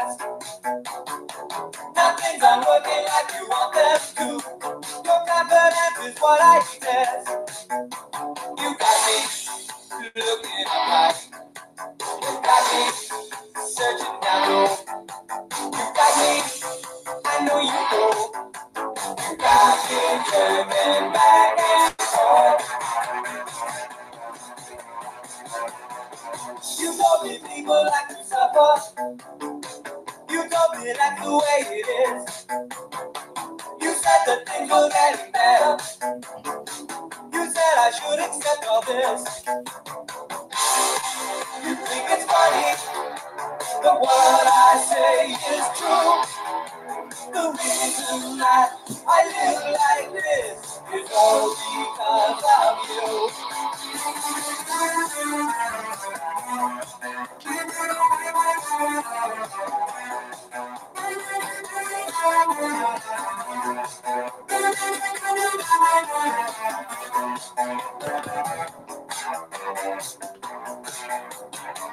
best. Now things aren't working like you want them to. Your confidence is what I detest. You got me looking up high. You got me searching down low. You got me, I know you know. You got me turning back and forth. You told me people like to suffer. You told me that's the way it is. You said that things were getting better. You said I should accept all this. You think it's funny, but what I say is true. The reason that I live like this is all because of you.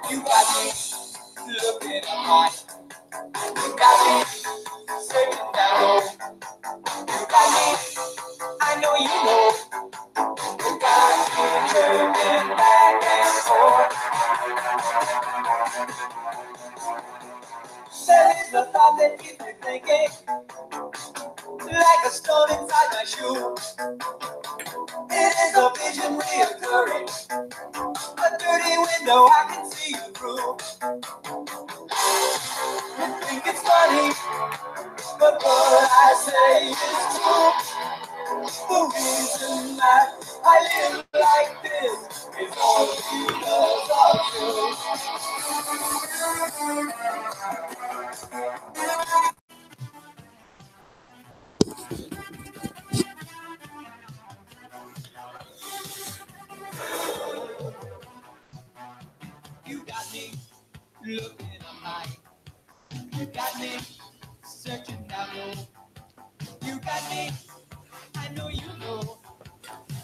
You got me looking up high. You got me searching down low. You got me, I know you know. You got me turning back and forth. There is a thought that keeps me thinking, like a stone inside my shoe. It is a vision reoccurring, a dirty window I can see you through. You think it's funny, but what I say is true. The reason that I live like this is all because of you. You got me looking up high. You got me searching down low. You got me, I know you know.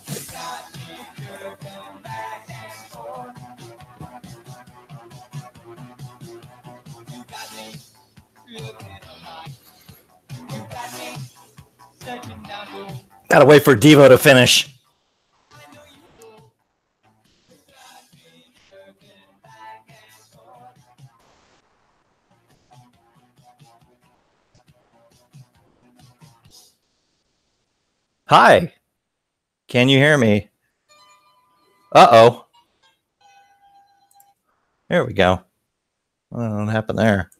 You got me curving back and forth. You got me looking up high. You got me searching down low. Gotta wait for Devo to finish. I know you know. You got me curving back and forth. Hi. Can you hear me? Uh-oh. There we go. I don't know what happened there.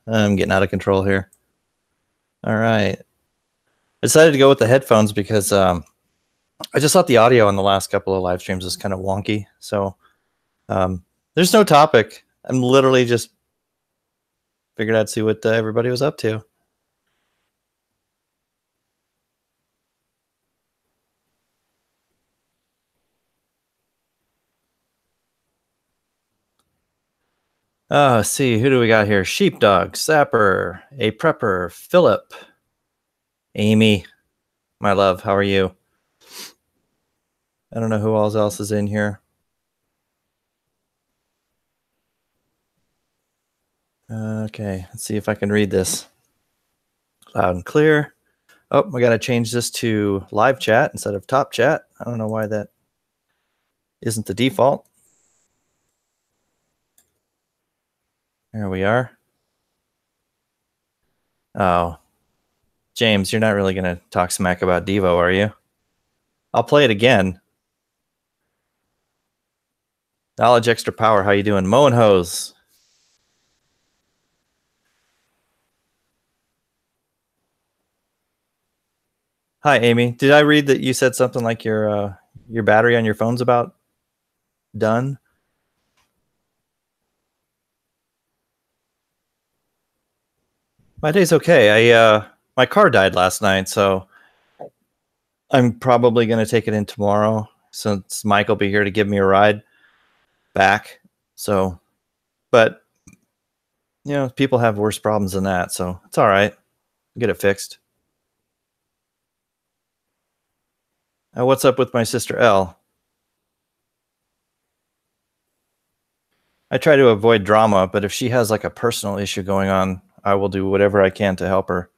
I'm getting out of control here. All right. I decided to go with the headphones because I just thought the audio on the last couple of live streams was kind of wonky. So there's no topic. I'm literally just figured I'd see what everybody was up to. Let's see. Who do we got here? Sheepdog, Sapper, A Prepper, Philip, Amy, my love. How are you? I don't know who else is in here. Okay, let's see if I can read this loud and clear. Oh, we got to change this to live chat instead of top chat. I don't know why that isn't the default. There we are. Oh, James, you're not really going to talk smack about Devo, are you? I'll play it again. Knowledge Extra Power, how you doing? Moen Hose. Hi, Amy. Did I read that you said something like your battery on your phone's about done? My day's okay. My car died last night, so I'm probably going to take it in tomorrow since Mike will be here to give me a ride back. So, but you know, people have worse problems than that, so it's all right. I'll get it fixed. What's up with my sister Elle? I try to avoid drama, but if she has like a personal issue going on, I will do whatever I can to help her.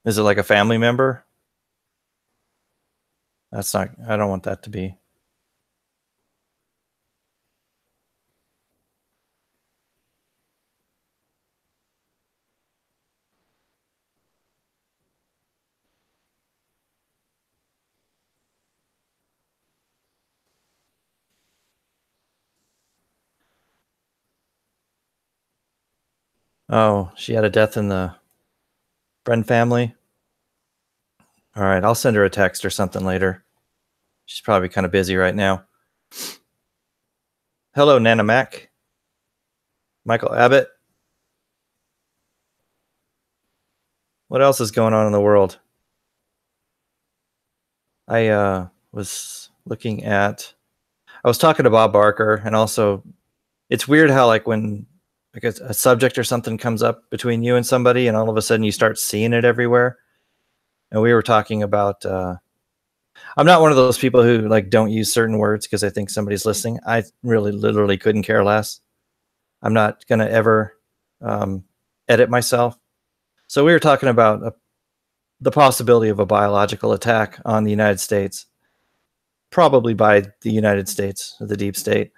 Is it like a family member? That's not, I don't want that to be. Oh, she had a death in the Bren family. All right, I'll send her a text or something later. She's probably kind of busy right now. Hello, Nana Mac. Michael Abbott. What else is going on in the world? I was looking at, I was talking to Bob Barker, and also it's weird how like when like a subject or something comes up between you and somebody, and all of a sudden you start seeing it everywhere. And we were talking about, I'm not one of those people who like don't use certain words because I think somebody's listening. I really literally couldn't care less. I'm not going to ever edit myself. So we were talking about the possibility of a biological attack on the United States, probably by the United States, the deep state.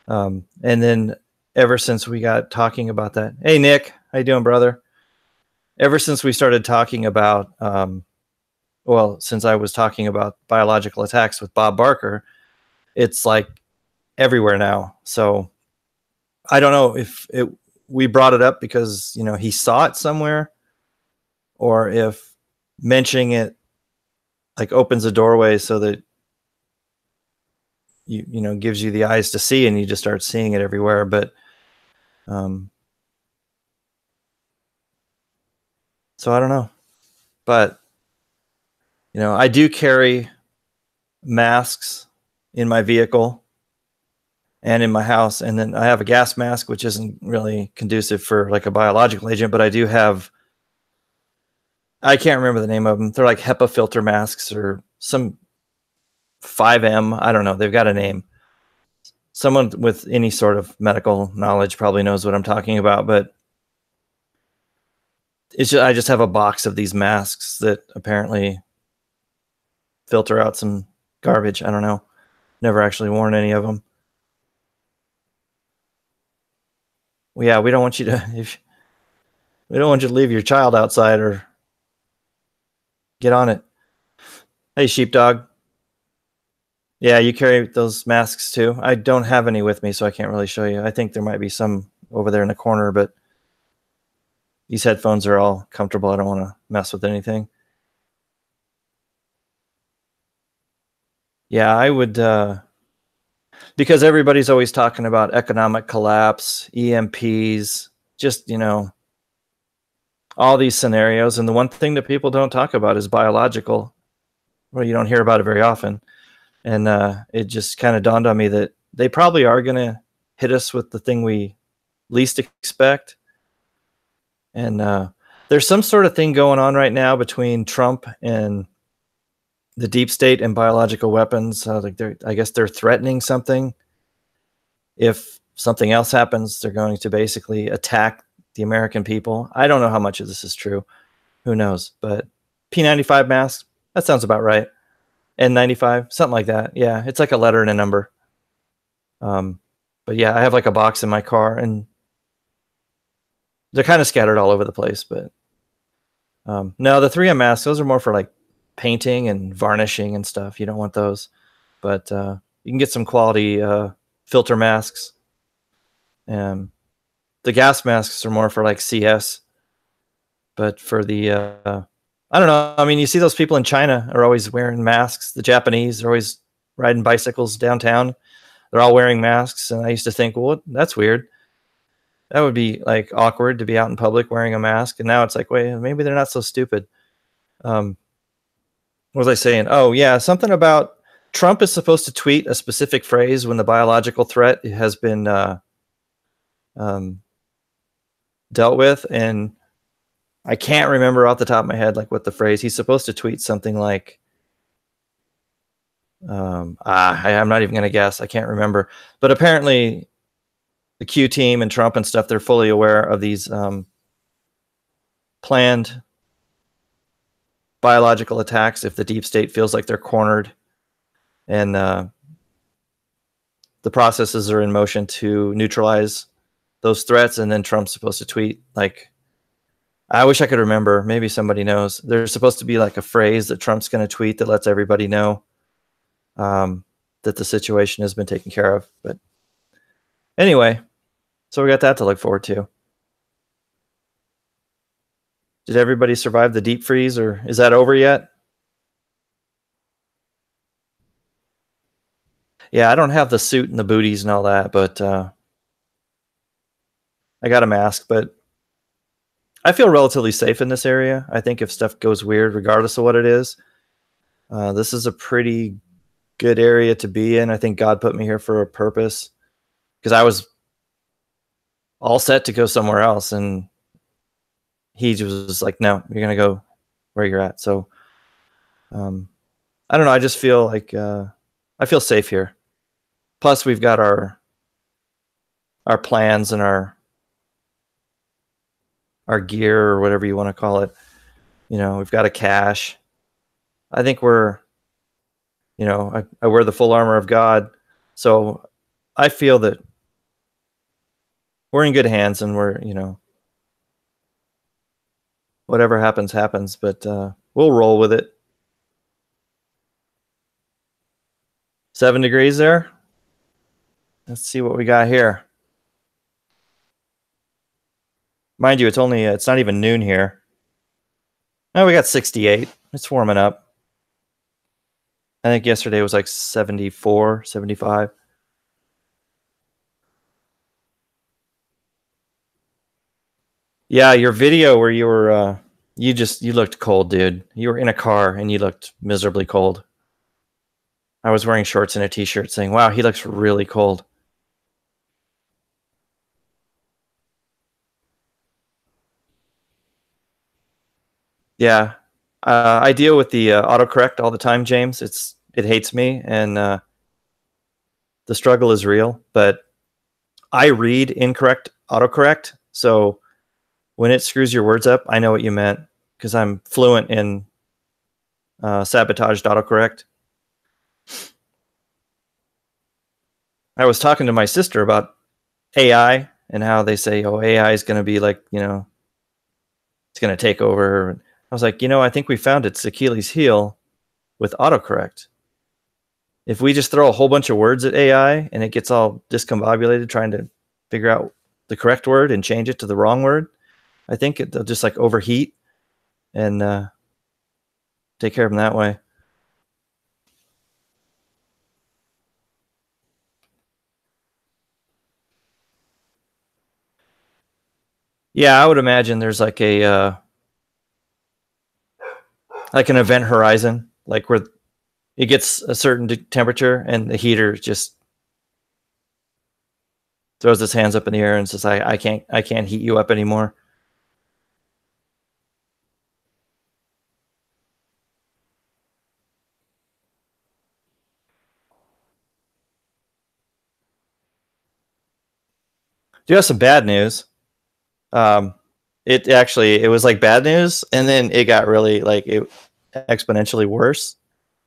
And then ever since we got talking about that, hey Nick, how you doing, brother? Ever since we started talking about, well, since I was talking about biological attacks with Bob Barker, it's like everywhere now. So I don't know if we brought it up because, you know, he saw it somewhere, or if mentioning it like opens a doorway so that you know, gives you the eyes to see, and you just start seeing it everywhere. But so I don't know. But you know, I do carry masks in my vehicle and in my house, and then I have a gas mask, which isn't really conducive for like a biological agent, but I do have, I can't remember the name of them. They're like HEPA filter masks or some 5M. I don't know. They've got a name. Someone with any sort of medical knowledge probably knows what I'm talking about, but it's just, I just have a box of these masks that apparently filter out some garbage. I don't know. Never actually worn any of them. Well, yeah, we don't want you to, we don't want you to leave your child outside or get on it. Hey, sheepdog. Yeah, you carry those masks too. I don't have any with me, so I can't really show you. I think there might be some over there in the corner, but these headphones are all comfortable. I don't want to mess with anything. Yeah, I would, because everybody's always talking about economic collapse, EMPs, just, you know, all these scenarios. And the one thing that people don't talk about is biological. Well, you don't hear about it very often. And it just kind of dawned on me that they probably are going to hit us with the thing we least expect. And there's some sort of thing going on right now between Trump and the deep state and biological weapons. Like I guess they're threatening something. If something else happens, they're going to basically attack the American people. I don't know how much of this is true. Who knows? But P95 masks, that sounds about right. N95, something like that. Yeah, it's like a letter and a number. But yeah, I have like a box in my car, and they're kind of scattered all over the place. But no, the 3M masks, those are more for like painting and varnishing and stuff. You don't want those. But you can get some quality filter masks. The gas masks are more for like CS. But for the, I don't know. I mean, you see those people in China are always wearing masks. The Japanese are always riding bicycles downtown. They're all wearing masks. And I used to think, well, that's weird. That would be like awkward to be out in public wearing a mask. And now it's like, wait, maybe they're not so stupid. What was I saying? Oh, yeah, something about Trump is supposed to tweet a specific phrase when the biological threat has been dealt with. And I can't remember off the top of my head like what the phrase. He's supposed to tweet something like, I'm not even going to guess. I can't remember. But apparently, the Q team and Trump and stuff, they're fully aware of these planned biological attacks if the deep state feels like they're cornered. And the processes are in motion to neutralize those threats. And then Trump's supposed to tweet, like, I wish I could remember. Maybe somebody knows. There's supposed to be like a phrase that Trump's going to tweet that lets everybody know that the situation has been taken care of. But anyway, so we got that to look forward to. Did everybody survive the deep freeze, or is that over yet? Yeah, I don't have the suit and the booties and all that, but I got a mask. But I feel relatively safe in this area. I think if stuff goes weird, regardless of what it is, this is a pretty good area to be in. I think God put me here for a purpose, because I was all set to go somewhere else, and he was like, no, you're going to go where you're at. So I don't know. I just feel like I feel safe here. Plus, we've got our plans and our gear, or whatever you want to call it. You know, we've got a cache. I think we're, you know, I wear the full armor of God. So I feel that we're in good hands, and we're, you know, whatever happens, happens. But we'll roll with it. 7 degrees there. Let's see what we got here. Mind you, it's not even noon here. Oh, we got 68. It's warming up. I think yesterday was like 74, 75. Yeah, your video where you were, you looked cold, dude. You were in a car and you looked miserably cold. I was wearing shorts and a t-shirt saying, wow, he looks really cold. Yeah. I deal with the autocorrect all the time, James. It hates me, and the struggle is real, but I read incorrect autocorrect. So when it screws your words up, I know what you meant, because I'm fluent in sabotaged autocorrect. I was talking to my sister about AI and how they say, oh, AI is going to be like, you know, it's going to take over. I was like, you know, I think we found its Achilles heel with autocorrect. If we just throw a whole bunch of words at AI and it gets all discombobulated trying to figure out the correct word and change it to the wrong word, I think they'll just like overheat and take care of them that way. Yeah, I would imagine there's like a like an event horizon, like where it gets a certain temperature and the heater just throws its hands up in the air and says, I can't heat you up anymore. Do you have some bad news? It was like bad news, and then it got really like it exponentially worse.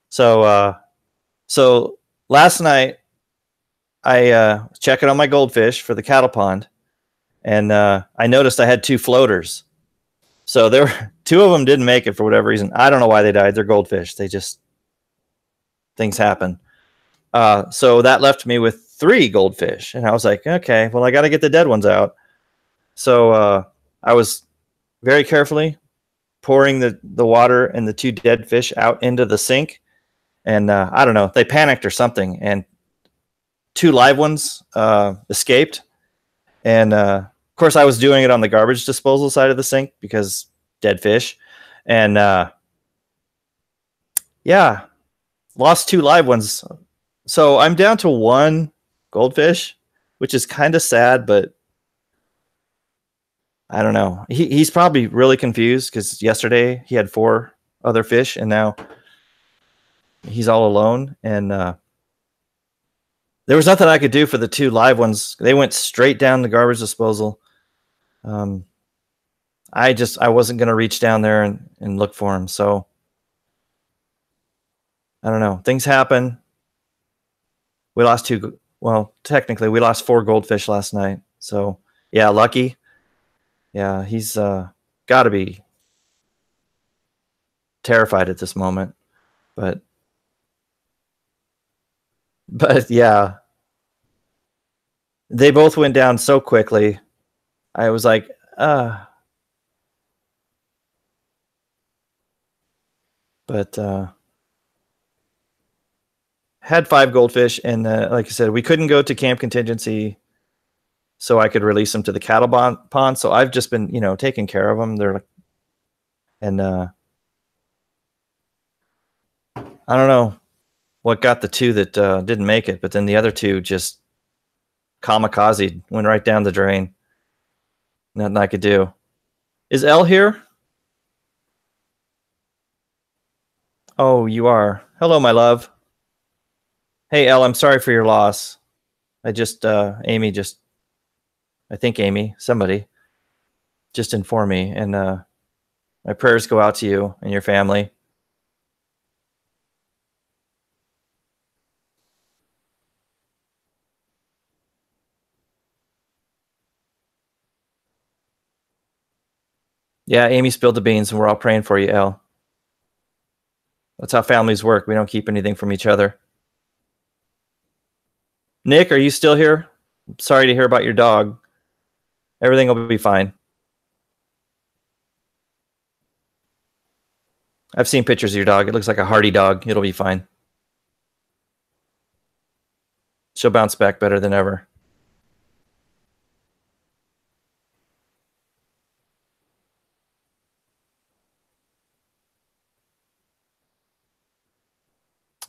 So last night I was checking on my goldfish for the cattle pond, and I noticed I had 2 floaters. So there were 2 of them didn't make it for whatever reason. I don't know why they died. They're goldfish. Things happen. So that left me with 3 goldfish, and I was like, okay, well, I got to get the dead ones out. So I was very carefully pouring the water and the 2 dead fish out into the sink, and I don't know, they panicked or something, and 2 live ones escaped. And of course, I was doing it on the garbage disposal side of the sink because dead fish, and yeah, lost 2 live ones. So I'm down to 1 goldfish, which is kind of sad, but I don't know. He's probably really confused because yesterday he had 4 other fish, and now he's all alone, and there was nothing I could do for the 2 live ones. They went straight down the garbage disposal. I wasn't going to reach down there and look for him. So I don't know. Things happen. We lost 2. Well, technically we lost 4 goldfish last night. So yeah, lucky. Yeah, he's got to be terrified at this moment. But yeah, they both went down so quickly. I was like, but had 5 goldfish, and like I said, we couldn't go to camp contingency, so I could release them to the cattle pond. So I've just been, taking care of them. They're like, and I don't know what got the 2 that didn't make it, but then the other 2 just kamikaze, went right down the drain. Nothing I could do. Is Elle here? Oh, you are. Hello, my love. Hey, Elle, I'm sorry for your loss. I think Amy, somebody, just informed me, and my prayers go out to you and your family. Yeah, Amy spilled the beans, and we're all praying for you, Elle. That's how families work. We don't keep anything from each other. Nick, are you still here? Sorry to hear about your dog. Everything will be fine. I've seen pictures of your dog. It looks like a hardy dog. It'll be fine. She'll bounce back better than ever.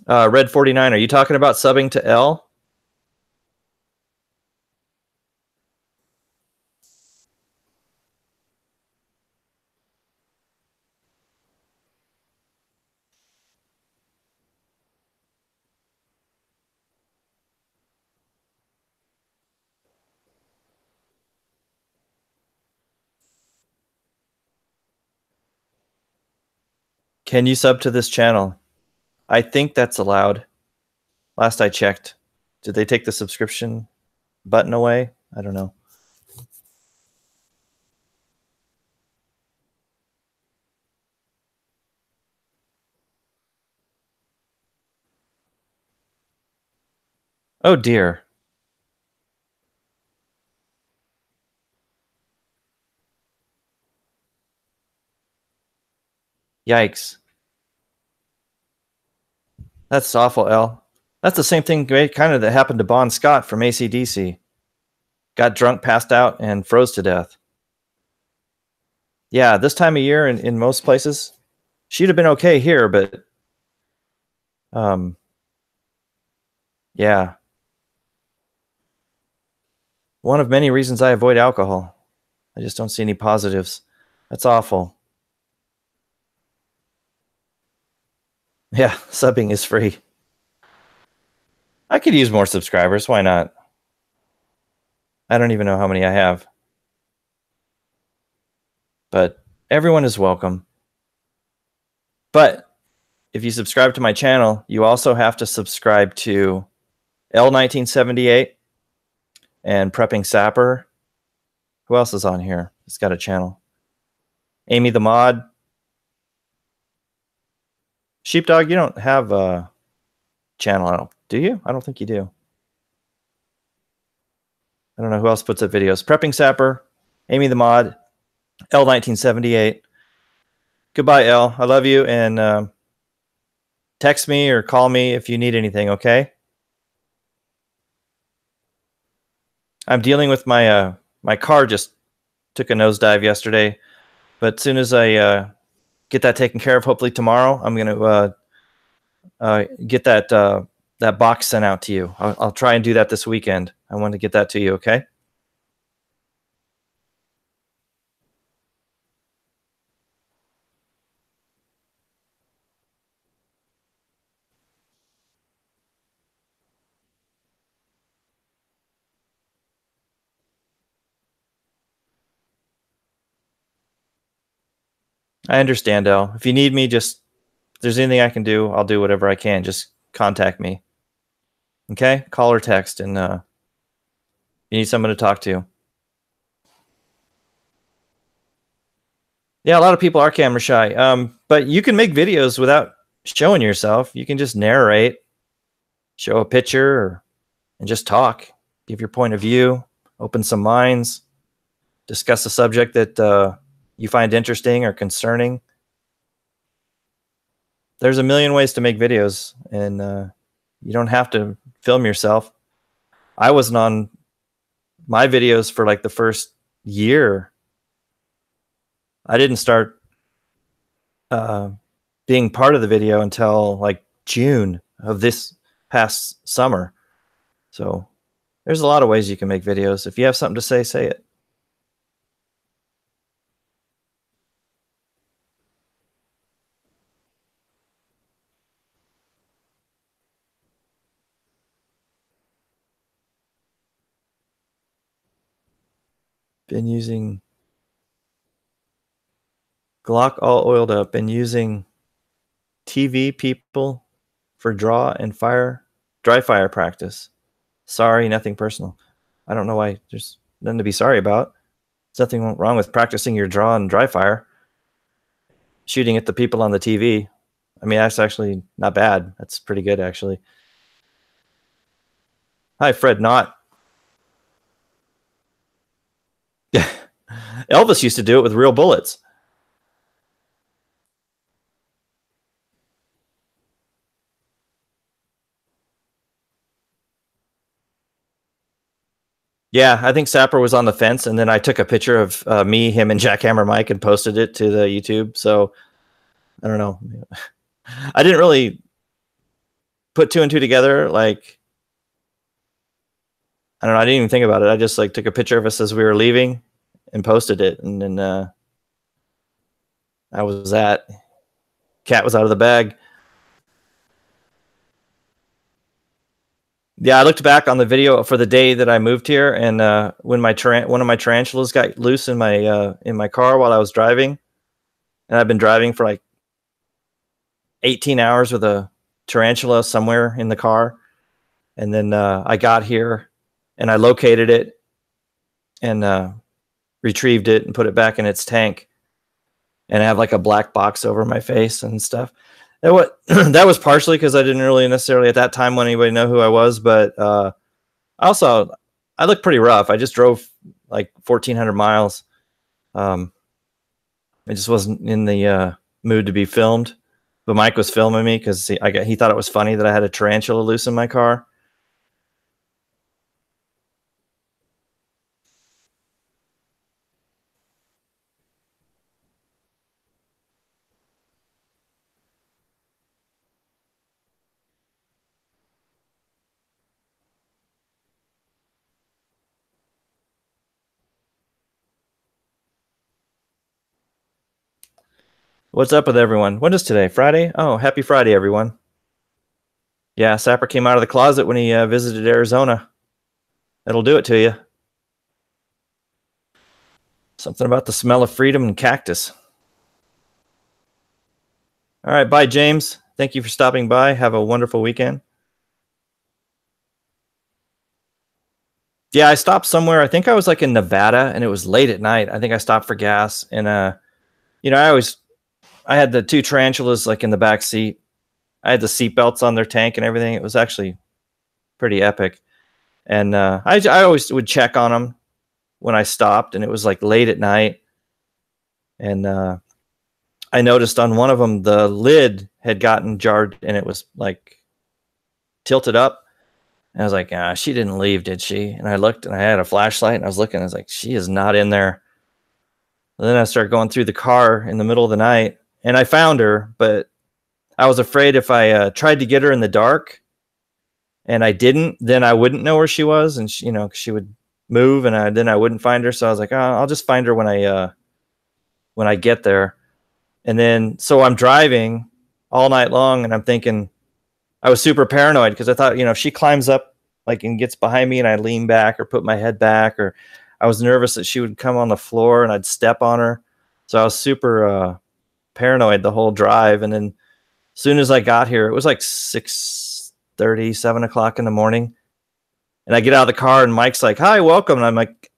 Red 49, are you talking about subbing to L? Can you sub to this channel? I think that's allowed. Last I checked. Did they take the subscription button away? I don't know. Oh dear. Yikes. That's awful, L. That's the same thing kind of that happened to Bon Scott from AC/DC. Got drunk, passed out, and froze to death. Yeah, this time of year in most places, she'd have been okay here, but yeah. One of many reasons I avoid alcohol. I just don't see any positives. That's awful. Yeah, subbing is free. I could use more subscribers. Why not? I don't even know how many I have. But everyone is welcome. But if you subscribe to my channel, you also have to subscribe to L1978 and Prepping Sapper. Who else is on here? It's got a channel. Amy the Mod. Sheepdog, you don't have a channel, do you? I don't think you do. I don't know who else puts up videos. Prepping Sapper, Amy the Mod, L1978. Goodbye, L. I love you, and text me or call me if you need anything, okay? I'm dealing with my my car just took a nosedive yesterday, but as soon as I get that taken care of, hopefully tomorrow, I'm going to get that box sent out to you. I'll try and do that this weekend. I want to get that to you, okay? I understand, El. If you need me, just if there's anything I can do, I'll do whatever I can. Just contact me. Okay? Call or text, and you need someone to talk to. Yeah, a lot of people are camera shy. But you can make videos without showing yourself. You can just narrate, show a picture, and just talk. Give your point of view, open some minds, discuss a subject that you find interesting or concerning. There's a million ways to make videos, and you don't have to film yourself. I wasn't on my videos for like the first year. I didn't start being part of the video until like June of this past summer. So there's a lot of ways you can make videos. If you have something to say, say it. Been using Glock all oiled up. Been using TV people for draw and dry fire practice. Sorry, nothing personal. I don't know why. There's nothing to be sorry about. There's nothing wrong with practicing your draw and dry fire. Shooting at the people on the TV. I mean, that's actually not bad. That's pretty good, actually. Hi, Fred Knott. Elvis used to do it with real bullets. Yeah, I think Sapper was on the fence, and then I took a picture of me, him, and Jackhammer Mike and posted it to the YouTube. So I don't know. I didn't really put two and two together. Like, I don't know. I didn't even think about it. I just like took a picture of us as we were leaving and posted it, and then I was that. Cat was out of the bag. Yeah, I looked back on the video for the day that I moved here, and when one of my tarantulas got loose in my car while I was driving, and I've been driving for like 18 hours with a tarantula somewhere in the car, and then I got here, and I located it, and retrieved it, and put it back in its tank, and I have like a black box over my face and stuff. That was partially because I didn't really necessarily at that time want anybody to know who I was, but also I looked pretty rough. I just drove like 1,400 miles. I just wasn't in the mood to be filmed, but Mike was filming me because he thought it was funny that I had a tarantula loose in my car. What's up with everyone? What is today? Friday? Oh, happy Friday, everyone. Yeah, Sapper came out of the closet when he visited Arizona. That'll do it to you. Something about the smell of freedom and cactus. All right, bye, James. Thank you for stopping by. Have a wonderful weekend. Yeah, I stopped somewhere. I think I was like in Nevada, and it was late at night. I think I stopped for gas, and I had the two tarantulas like in the back seat. I had the seat belts on their tank and everything. It was actually pretty epic. And I always would check on them when I stopped, and it was like late at night. And I noticed on one of them the lid had gotten jarred, and it was like tilted up. And I was like, she didn't leave, did she? And I looked, and I had a flashlight, and I was looking. I was like, she is not in there. And then I started going through the car in the middle of the night, and I found her, but I was afraid if I tried to get her in the dark and I didn't, then I wouldn't know where she was, and she would move, and then I wouldn't find her. So I was like, I'll just find her when I get there. And then so I'm driving all night long, and I'm thinking, I was super paranoid because I thought, if she climbs up like and gets behind me and I lean back or put my head back, or I was nervous that she would come on the floor and I'd step on her. So I was super paranoid the whole drive. And then as soon as I got here, it was like 6:30, 7 o'clock in the morning. And I get out of the car and Mike's like, "Hi, welcome." And I'm like,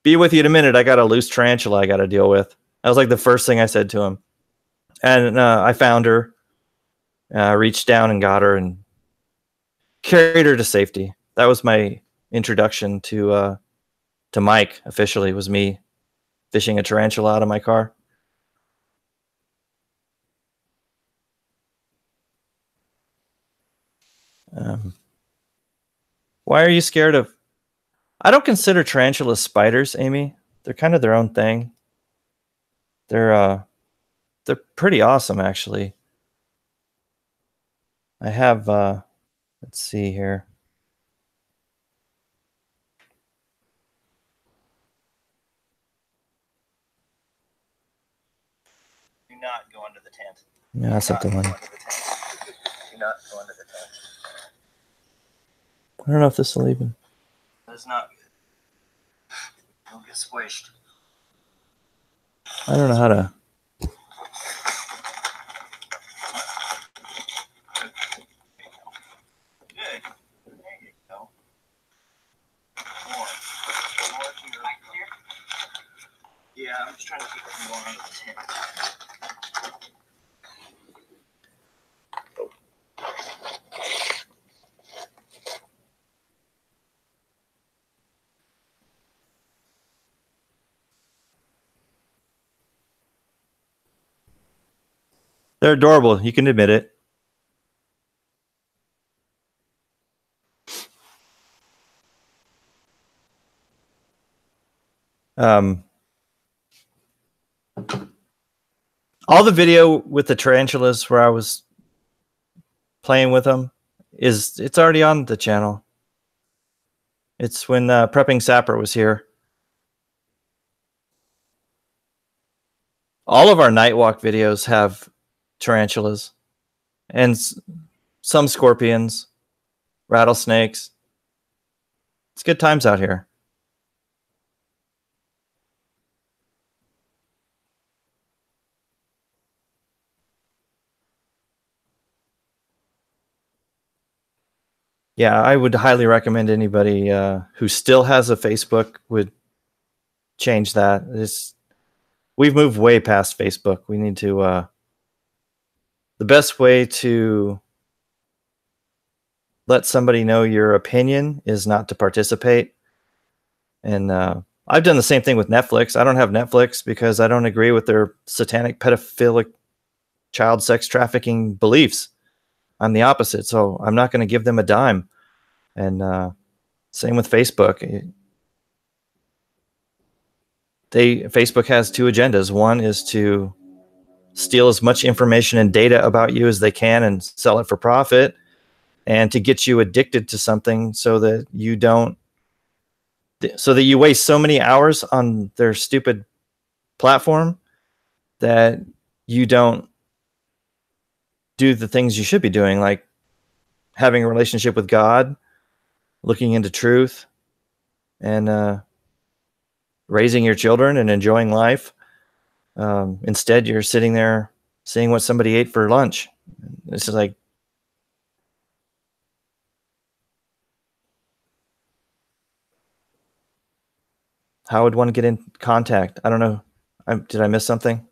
"Be with you in a minute. I got a loose tarantula I got to deal with." That was like the first thing I said to him. And I found her, reached down and got her and carried her to safety. That was my introduction to Mike. Officially, was me fishing a tarantula out of my car. Why are you scared of? I don't consider tarantulas spiders, Amy. They're kind of their own thing. They're pretty awesome, actually. I have let's see here. Do not go under the tent. Yeah, that's something like. Do not go under the tent. I don't know if this will even. That's not good. You'll get squished. I don't know how to. Good. There you go. More to your right here. Yeah, I'm just trying to keep it from going under the tent. They're adorable. You can admit it. All the video with the tarantulas where I was playing with them it's already on the channel. It's when Prepping Sapper was here. All of our night walk videos have tarantulas and some scorpions, rattlesnakes. It's good times out here. Yeah, I would highly recommend anybody who still has a Facebook would change that. We've moved way past Facebook. We need to. The best way to let somebody know your opinion is not to participate. And I've done the same thing with Netflix. I don't have Netflix because I don't agree with their satanic, pedophilic, child sex trafficking beliefs. I'm the opposite, so I'm not going to give them a dime. And same with Facebook. Facebook has two agendas. One is to steal as much information and data about you as they can and sell it for profit, and to get you addicted to something so that you waste so many hours on their stupid platform that you don't do the things you should be doing, like having a relationship with God, looking into truth, and raising your children and enjoying life. Instead, you're sitting there seeing what somebody ate for lunch. This is like, how would one get in contact? I don't know. Did I miss something?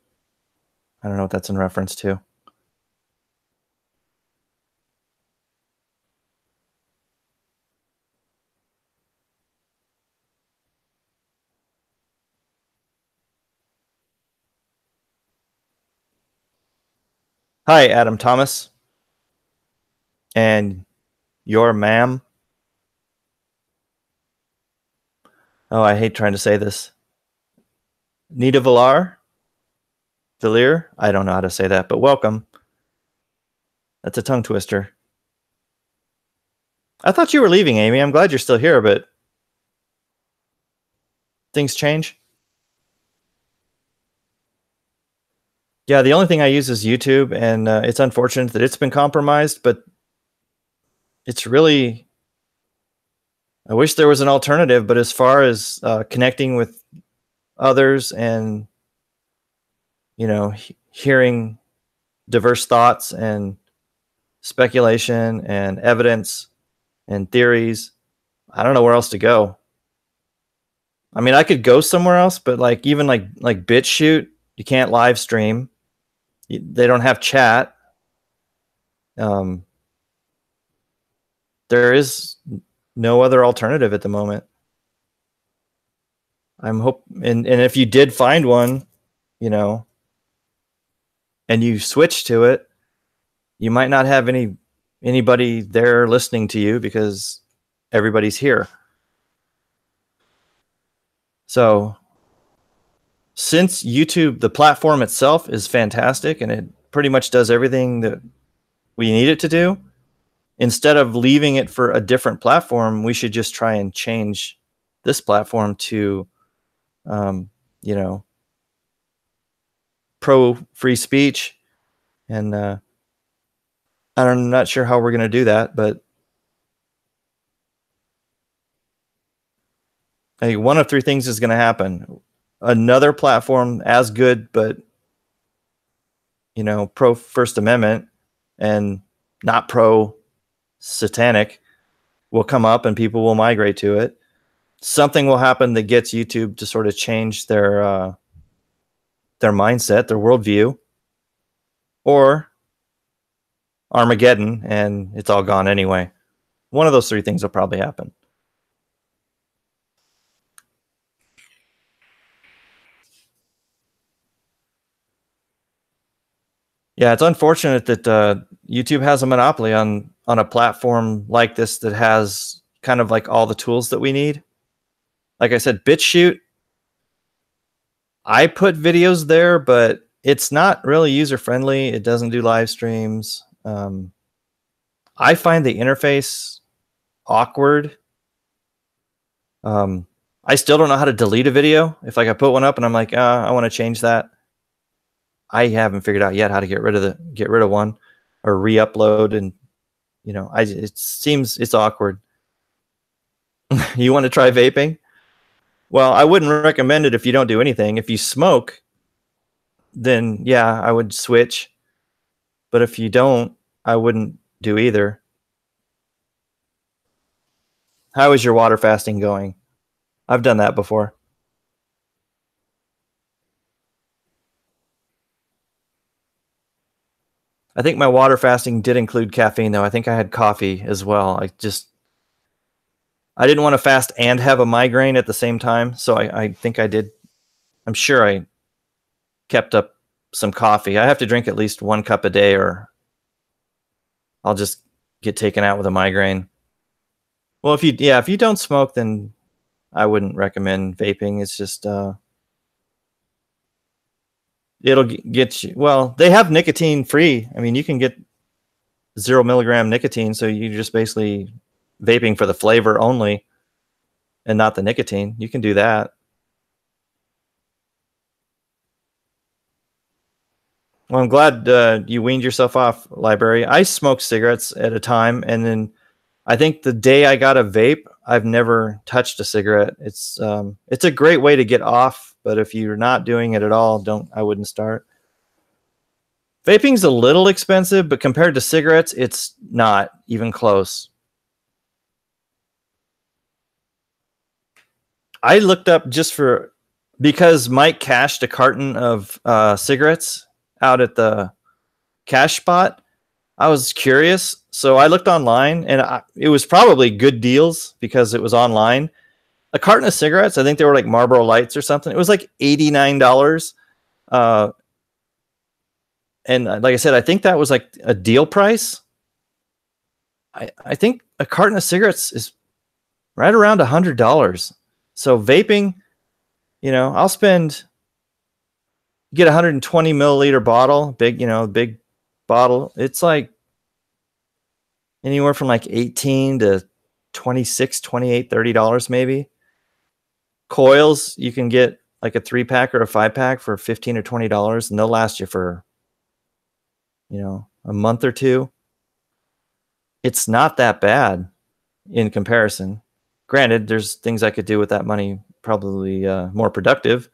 I don't know what that's in reference to. Hi, Adam Thomas. And your ma'am. Oh, I hate trying to say this. Nita Villar? Villier? I don't know how to say that, but welcome. That's a tongue twister. I thought you were leaving, Amy. I'm glad you're still here, but things change. Yeah, the only thing I use is YouTube, and it's unfortunate that it's been compromised, but it's really... I wish there was an alternative, but as far as connecting with others and hearing diverse thoughts and speculation and evidence and theories. I don't know where else to go. I mean, I could go somewhere else, but like even like BitChute, you can't live stream. They don't have chat. There is no other alternative at the moment. I'm and if you did find one, and you switch to it, you might not have anybody there listening to you because everybody's here. So since YouTube, the platform itself is fantastic and it pretty much does everything that we need it to do, instead of leaving it for a different platform, we should just try and change this platform to, pro free speech. And I'm not sure how we're going to do that, but I think one of three things is going to happen. Another platform as good, but pro First Amendment and not pro satanic will come up and people will migrate to it. Something will happen that gets YouTube to sort of change their mindset, their worldview, or Armageddon, and it's all gone anyway. One of those three things will probably happen. Yeah, it's unfortunate that YouTube has a monopoly on a platform like this that has kind of like all the tools that we need. Like I said, BitChute, I put videos there, but it's not really user-friendly. It doesn't do live streams. I find the interface awkward. I still don't know how to delete a video. If like I put one up and I'm like, I want to change that, I haven't figured out yet how to get rid of one or re-upload. And it seems it's awkward. You want to try vaping? Well, I wouldn't recommend it if you don't do anything. If you smoke, then yeah, I would switch. But if you don't, I wouldn't do either. How is your water fasting going? I've done that before. I think my water fasting did include caffeine, though. I think I had coffee as well. I didn't want to fast and have a migraine at the same time. So I think I did. I'm sure I kept up some coffee. I have to drink at least 1 cup a day or I'll just get taken out with a migraine. Well, if you don't smoke, then I wouldn't recommend vaping. It's just, it'll get you, well, they have nicotine free. I mean, you can get 0 milligram nicotine. So you just basically vaping for the flavor only and not the nicotine. You can do that. Well, I'm glad you weaned yourself off, Library. I smoked cigarettes at a time, and then I think the day I got a vape, I've never touched a cigarette. It's a great way to get off, but if you're not doing it at all, I wouldn't start. Vaping's a little expensive, but compared to cigarettes, it's not even close. I looked up because Mike cashed a carton of cigarettes out at the cash spot. I was curious, so I looked online, and it was probably good deals because it was online. A carton of cigarettes, I think they were like Marlboro Lights or something. It was like $89. And like I said, I think that was like a deal price. I think a carton of cigarettes is right around $100. So vaping, I'll get a 120 milliliter bottle, big bottle. It's like anywhere from like $18 to $26, $28, $30 maybe. Coils, you can get like a 3-pack or a 5-pack for $15 or $20, and they'll last you for, a month or two. It's not that bad in comparison. Granted, there's things I could do with that money, probably more productive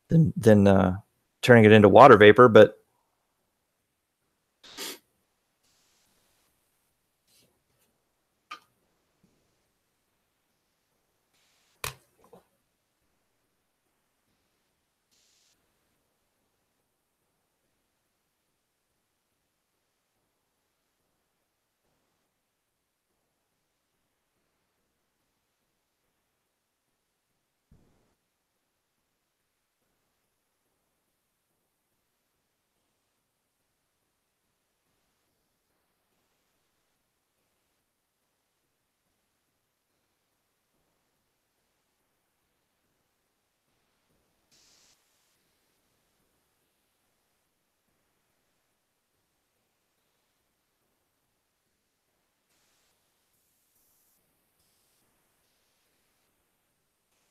than turning it into water vapor, but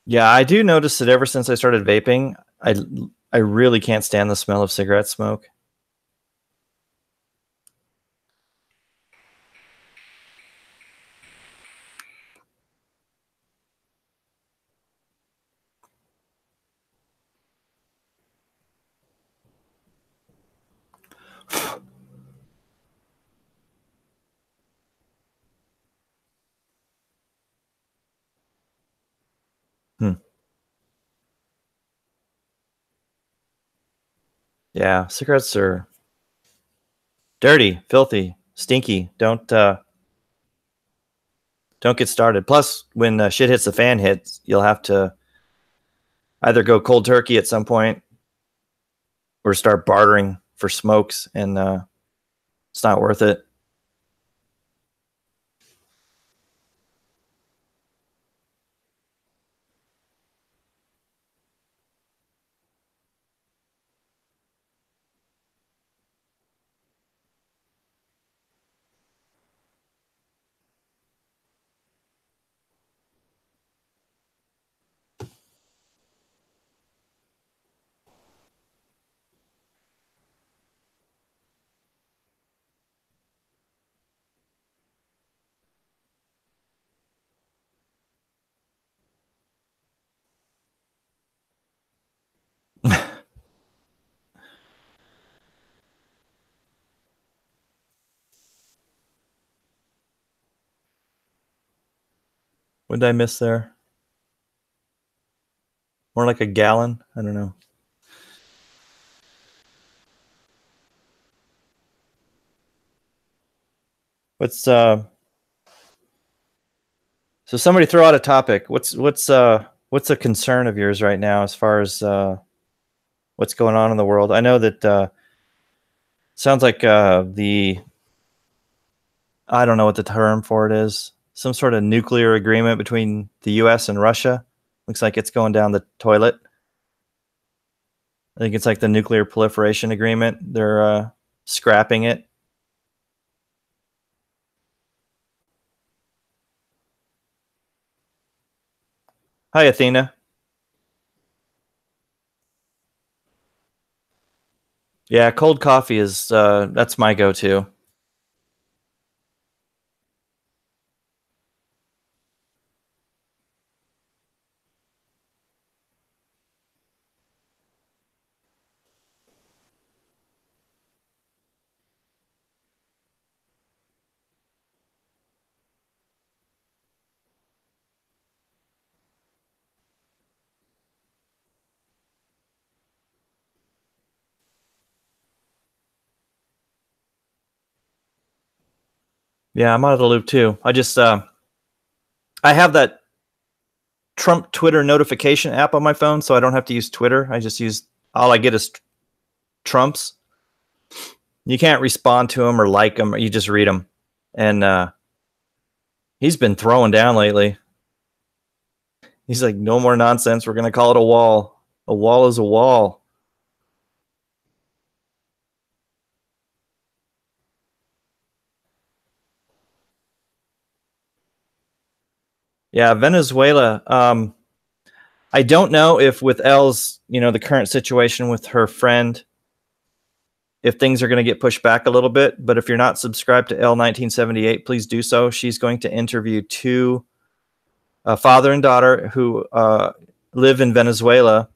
yeah, I do notice that ever since I started vaping, I really can't stand the smell of cigarette smoke. Hmm. Yeah, cigarettes are dirty, filthy, stinky. Don't get started. Plus, when shit hits the fan, you'll have to either go cold turkey at some point or start bartering for smokes, and it's not worth it. What did I miss there? More like a gallon? I don't know. What's so somebody throw out a topic. What's a concern of yours right now as far as what's going on in the world? I know that sounds like I don't know what the term for it is. Some sort of nuclear agreement between the US and Russia. Looks like it's going down the toilet. I think it's like the nuclear proliferation agreement. They're scrapping it. Hi, Athena. Yeah, cold coffee is that's my go-to. Yeah, I'm out of the loop too. I have that Trump Twitter notification app on my phone, so I don't have to use Twitter. All I get is Trumps. You can't respond to them or like them, or you just read them. And he's been throwing down lately. He's like, no more nonsense. We're gonna call it a wall. A wall is a wall. Yeah, Venezuela. I don't know if with Elle's, the current situation with her friend, if things are going to get pushed back a little bit. But if you're not subscribed to L1978, please do so. She's going to interview two father and daughter who live in Venezuela,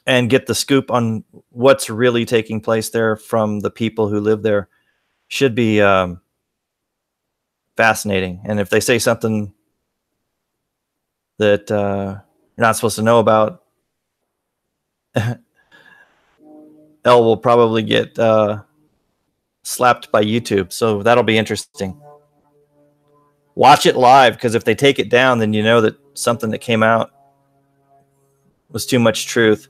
and get the scoop on what's really taking place there from the people who live there should be fascinating. And if they say something that you're not supposed to know about, Elle will probably get slapped by YouTube. So that'll be interesting. Watch it live, because if they take it down, then you know that something that came out was too much truth.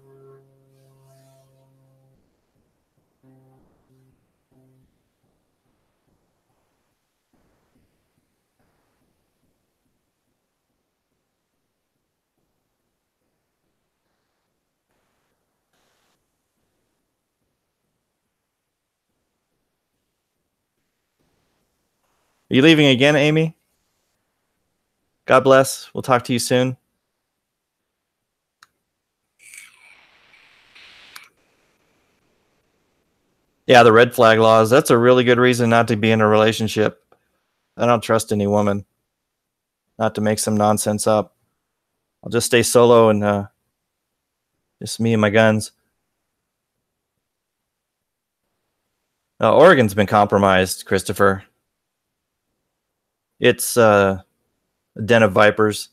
Are you leaving again, Amy? God bless. We'll talk to you soon. Yeah, the red flag laws. That's a really good reason not to be in a relationship. I don't trust any woman. Not to make some nonsense up. I'll just stay solo and just me and my guns. Oregon's been compromised, Christopher. It's a den of vipers.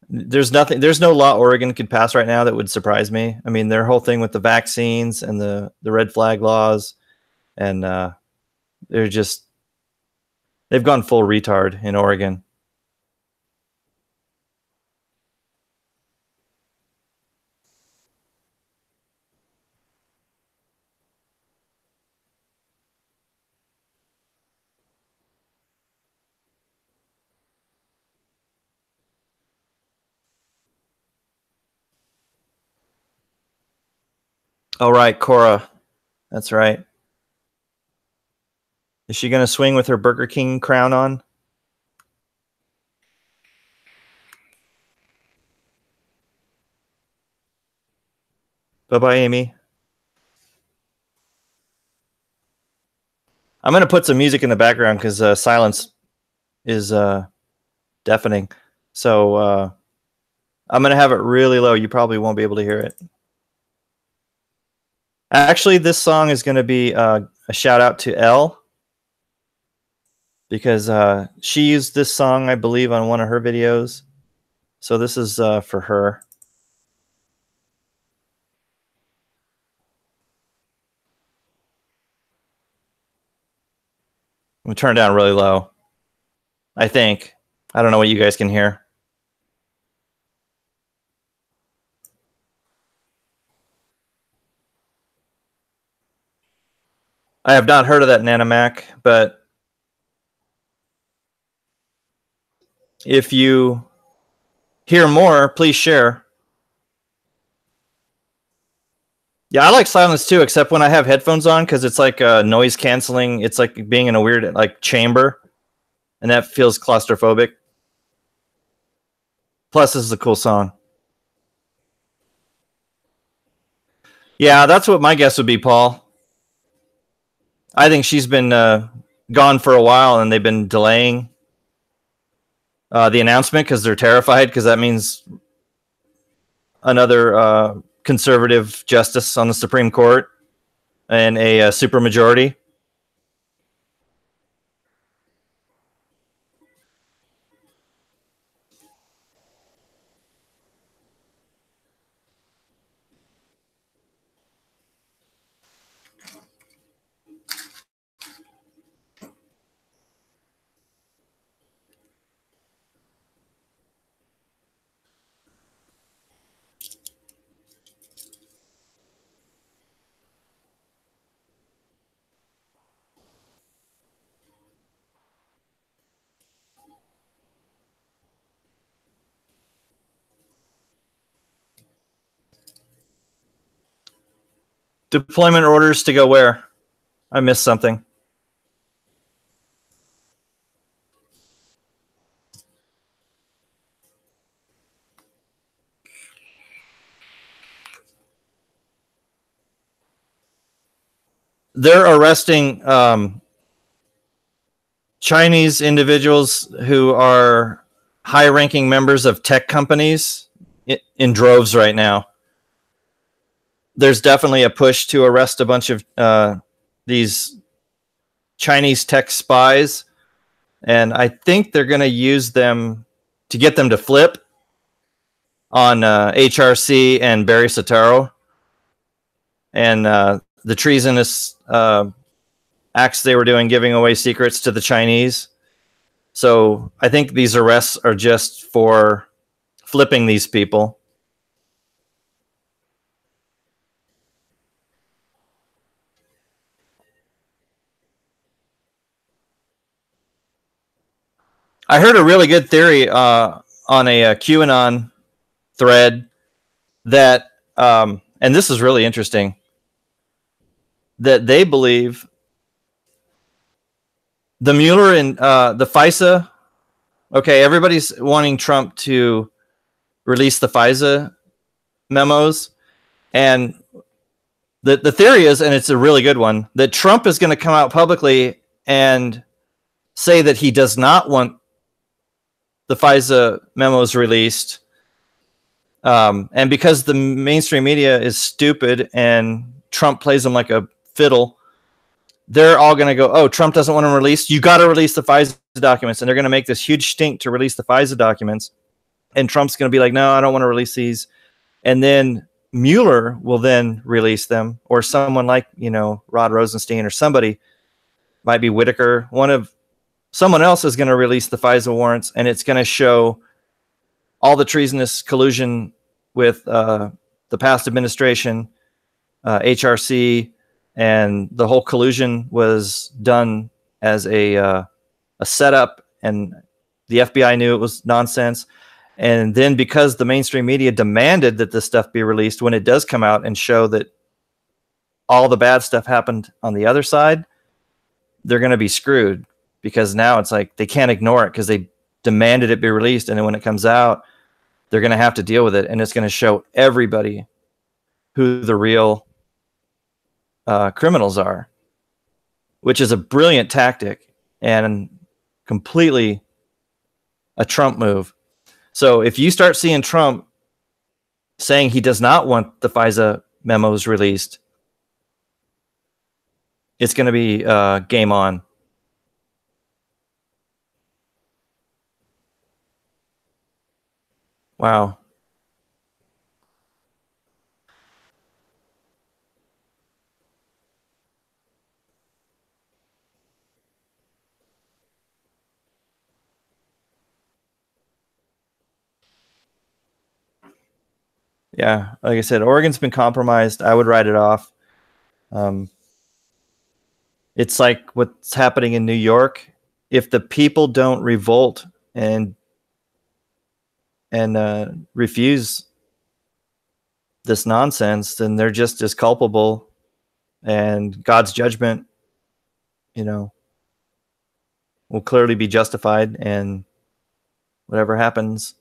There's no law Oregon could pass right now that would surprise me. I mean, their whole thing with the vaccines and the red flag laws, and they've gone full retard in Oregon. Oh, right, Cora. That's right. Is she going to swing with her Burger King crown on? Bye-bye, Amy. I'm going to put some music in the background because silence is deafening. So I'm going to have it really low. You probably won't be able to hear it. Actually, this song is going to be a shout out to Elle, because she used this song, I believe, on one of her videos. So this is for her. I'm going to turn it down really low. I think. I don't know what you guys can hear. I have not heard of that Nanomac, but if you hear more, please share. Yeah, I like silence too, except when I have headphones on, because it's like noise canceling. It's like being in a weird chamber, and that feels claustrophobic. Plus, this is a cool song. Yeah, that's what my guess would be, Paul. I think she's been gone for a while, and they've been delaying the announcement because they're terrified, because that means another conservative justice on the Supreme Court and a supermajority. Deployment orders to go where? I missed something. They're arresting Chinese individuals who are high-ranking members of tech companies in droves right now. there's definitely a push to arrest a bunch of these Chinese tech spies, and I think they're going to use them to get them to flip on HRC and Barry Soetoro, and the treasonous acts they were doing, giving away secrets to the Chinese. So I think these arrests are just for flipping these people. I heard a really good theory on a QAnon thread that, and this is really interesting, that they believe the Mueller and the FISA. Okay, everybody's wanting Trump to release the FISA memos, and the theory is, and it's a really good one, that Trump is going to come out publicly and say that he does not want the FISA memos released. And because the mainstream media is stupid and Trump plays them like a fiddle, they're all going to go, oh, Trump doesn't want them released. You got to release the FISA documents. And they're going to make this huge stink to release the FISA documents. And Trump's going to be like, no, I don't want to release these. And then Mueller will then release them, or someone like, Rod Rosenstein or somebody, might be Whitaker. Someone else is going to release the FISA warrants, and it's going to show all the treasonous collusion with the past administration, HRC, and the whole collusion was done as a setup, and the FBI knew it was nonsense. And then because the mainstream media demanded that this stuff be released, when it does come out and show that all the bad stuff happened on the other side, they're going to be screwed, because now it's like they can't ignore it because they demanded it be released. And then when it comes out, they're going to have to deal with it. And it's going to show everybody who the real criminals are, which is a brilliant tactic and completely a Trump move. So if you start seeing Trump saying he does not want the FISA memos released, it's going to be game on. Wow. Yeah, like I said, Oregon's been compromised. I would write it off. It's like what's happening in New York. If the people don't revolt and refuse this nonsense, then they're just as culpable, and God's judgment, will clearly be justified. And whatever happens,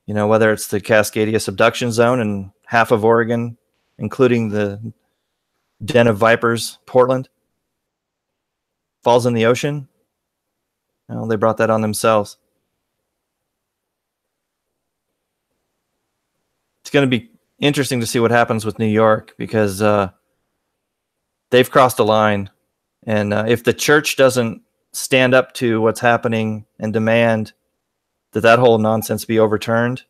whether it's the Cascadia subduction zone and half of Oregon, including the Den of Vipers, Portland, falls in the ocean, they brought that on themselves. It's going to be interesting to see what happens with New York, because they've crossed a line. And if the church doesn't stand up to what's happening and demand that whole nonsense be overturned,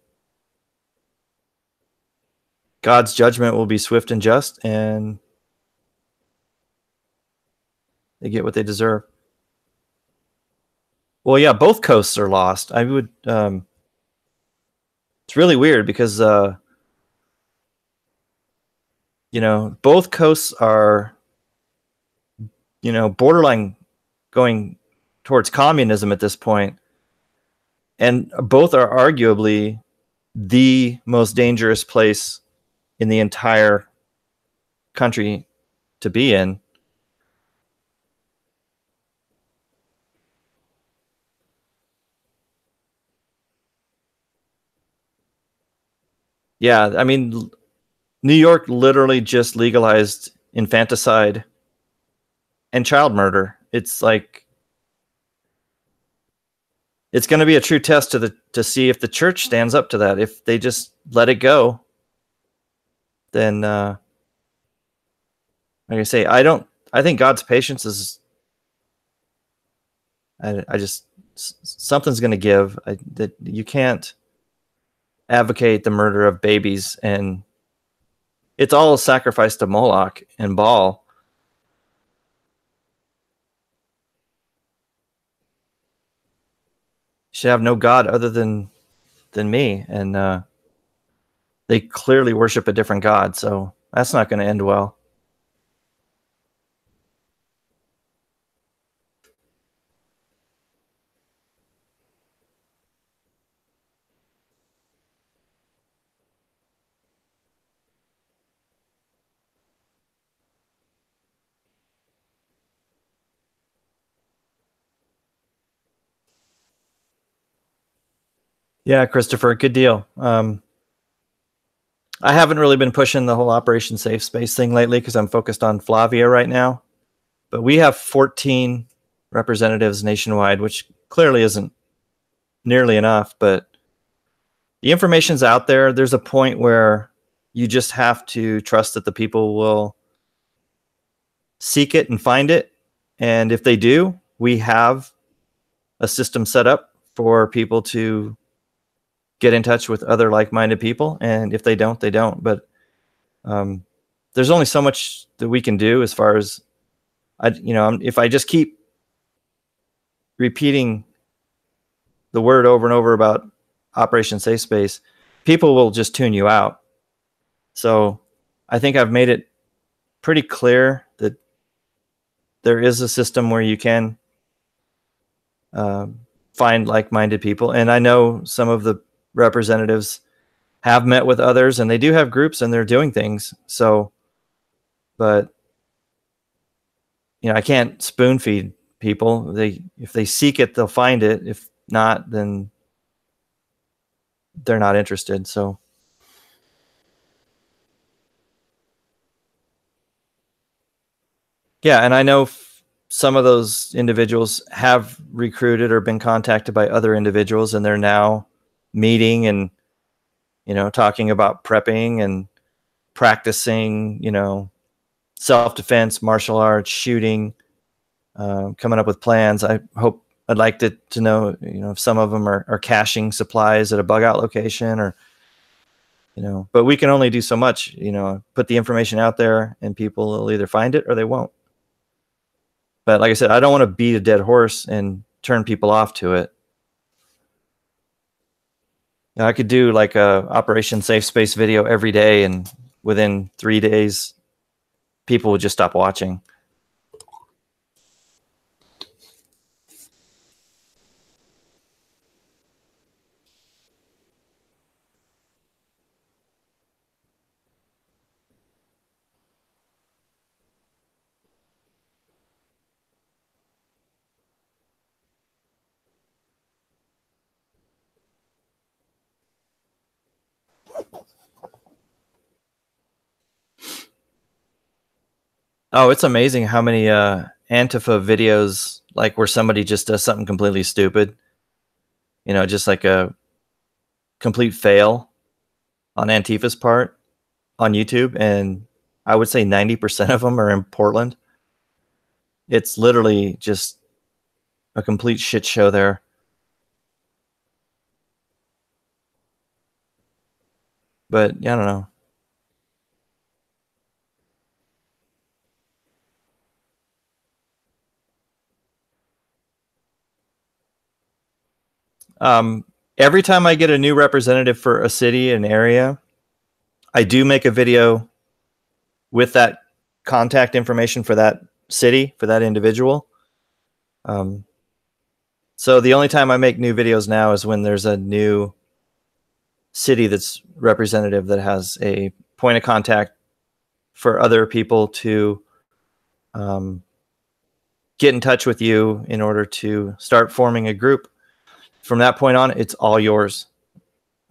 God's judgment will be swift and just, and they get what they deserve. Well, yeah, both coasts are lost. I would. It's really weird because both coasts are borderline going towards communism at this point, and both are arguably the most dangerous place in the entire country to be in. Yeah, I mean, New York literally just legalized infanticide and child murder. It's like, it's going to be a true test to see if the church stands up to that. If they just let it go, then like I say, I think God's patience is, I just, something's going to give. That you can't advocate the murder of babies, and it's all a sacrifice to Moloch and Baal. You should have no God other than me, and they clearly worship a different God, so that's not going to end well. Yeah, Christopher, good deal. I haven't really been pushing the whole Operation Safe Space thing lately because I'm focused on Flavia right now. But we have 14 representatives nationwide, which clearly isn't nearly enough. But the information's out there. There's a point where you just have to trust that the people will seek it and find it. And if they do, we have a system set up for people to get in touch with other like-minded people. And if they don't, they don't. But there's only so much that we can do as far as, if I just keep repeating the word over and over about Operation Safe Space, people will just tune you out. So I think I've made it pretty clear that there is a system where you can find like-minded people. And I know some of the representatives have met with others, and they do have groups and they're doing things. So, but I can't spoon feed people. If they seek it, they'll find it. If not, then they're not interested. So yeah, and I know some of those individuals have recruited or been contacted by other individuals, and they're now meeting and talking about prepping and practicing, self-defense, martial arts, shooting, coming up with plans. I'd like to know, if some of them are caching supplies at a bug out location, or, but we can only do so much, put the information out there and people will either find it or they won't. But like I said, I don't want to beat a dead horse and turn people off to it. I could do like a Operation Safe Space video every day, and within 3 days, people would just stop watching. Oh, it's amazing how many Antifa videos, like where somebody just does something completely stupid, just like a complete fail on Antifa's part on YouTube. And I would say 90% of them are in Portland. It's literally just a complete shit show there. But yeah, I don't know. Every time I get a new representative for a city, an area, I do make a video with that contact information for that city, for that individual. So the only time I make new videos now is when there's a new city that's representative that has a point of contact for other people to get in touch with you in order to start forming a group. From that point on, it's all yours.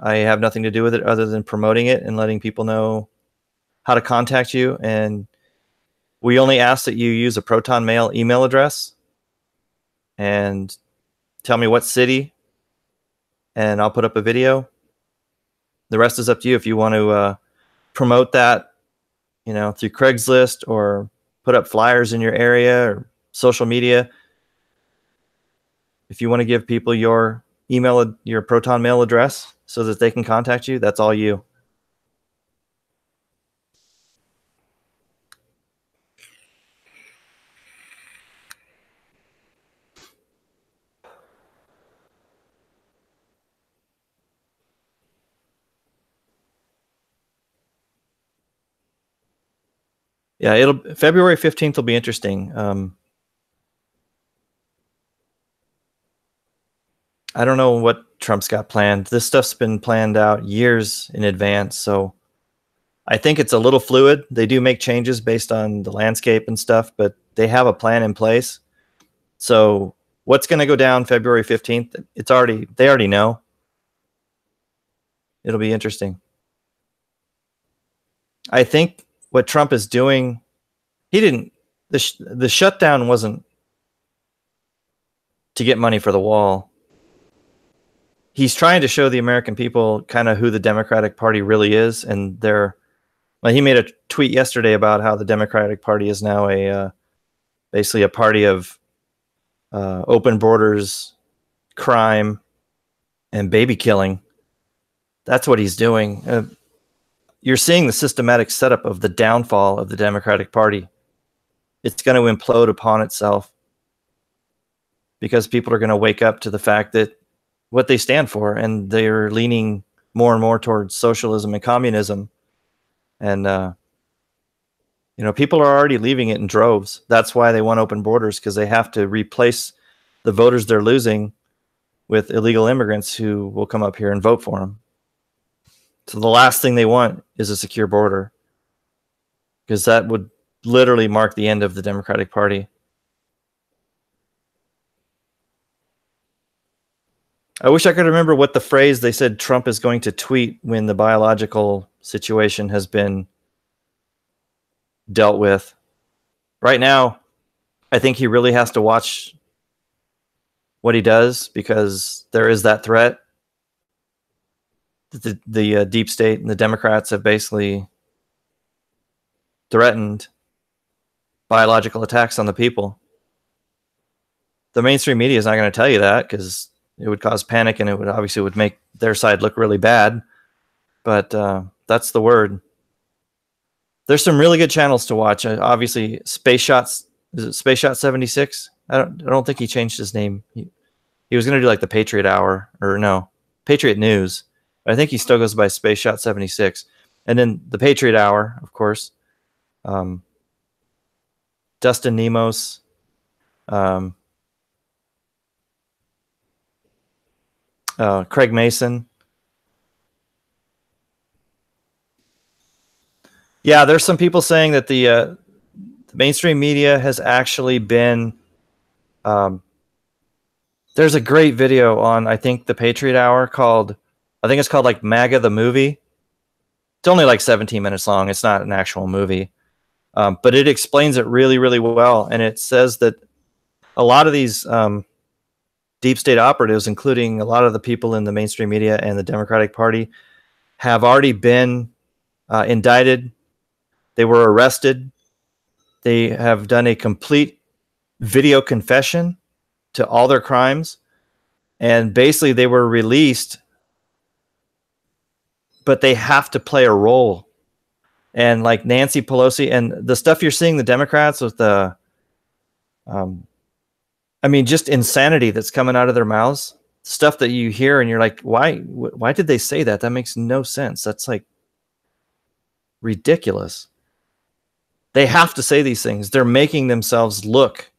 I have nothing to do with it other than promoting it and letting people know how to contact you. And we only ask that you use a Proton Mail email address and tell me what city, and I'll put up a video. The rest is up to you if you want to promote that through Craigslist or put up flyers in your area or social media. If you want to give people your email, your Proton Mail address so that they can contact you, that's all you. Yeah, February 15th will be interesting. I don't know what Trump's got planned. This stuff's been planned out years in advance, so I think it's a little fluid. They do make changes based on the landscape and stuff, but they have a plan in place. So what's going to go down February 15th? They already know. It'll be interesting. I think what Trump is doing, the shutdown wasn't to get money for the wall. He's trying to show the American people kind of who the Democratic Party really is, and he made a tweet yesterday about how the Democratic Party is now basically a party of open borders, crime, and baby killing. That's what he's doing. You're seeing the systematic setup of the downfall of the Democratic Party. It's going to implode upon itself because people are going to wake up to the fact that what they stand for, and they're leaning more and more towards socialism and communism. And, people are already leaving it in droves. That's why they want open borders, because they have to replace the voters they're losing with illegal immigrants who will come up here and vote for them. So the last thing they want is a secure border, because that would literally mark the end of the Democratic Party. I wish I could remember what the phrase they said Trump is going to tweet when the biological situation has been dealt with. Right now, I think he really has to watch what he does, because there is that threat. The deep state and the Democrats have basically threatened biological attacks on the people. The mainstream media is not going to tell you that, because it would cause panic, and it would make their side look really bad. But that's the word. There's some really good channels to watch. Obviously, Space Shots. Is it Space Shot 76? I don't think he changed his name. He was going to do like the Patriot Hour, or no, Patriot News. I think he still goes by Space Shot 76. And then the Patriot Hour, of course. Dustin Nemos. Craig Mason. Yeah, there's some people saying that the mainstream media has actually been... there's a great video on, I think, the Patriot Hour called like MAGA the Movie. It's only like 17 minutes long. It's not an actual movie. But it explains it really, really well. And it says that a lot of these deep state operatives, including a lot of the people in the mainstream media and the Democratic Party, have already been indicted. They were arrested. They have done a complete video confession to all their crimes. And basically they were released, but they have to play a role. And like Nancy Pelosi and the stuff you're seeing, the Democrats with the, just insanity that's coming out of their mouths, stuff that you hear and you're like, why did they say that? That makes no sense. That's like ridiculous. They have to say these things. They're making themselves look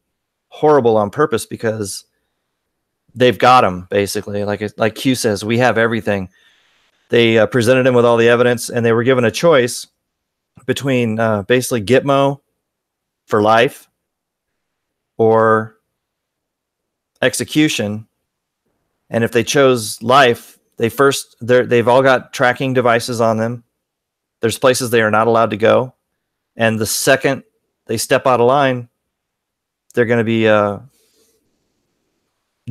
horrible on purpose because they've got them, basically. Like Q says, we have everything. They presented him with all the evidence, and they were given a choice between basically Gitmo for life or execution. And if they chose life, they've all got tracking devices on them. There's places they are not allowed to go. And the second they step out of line, they're going to be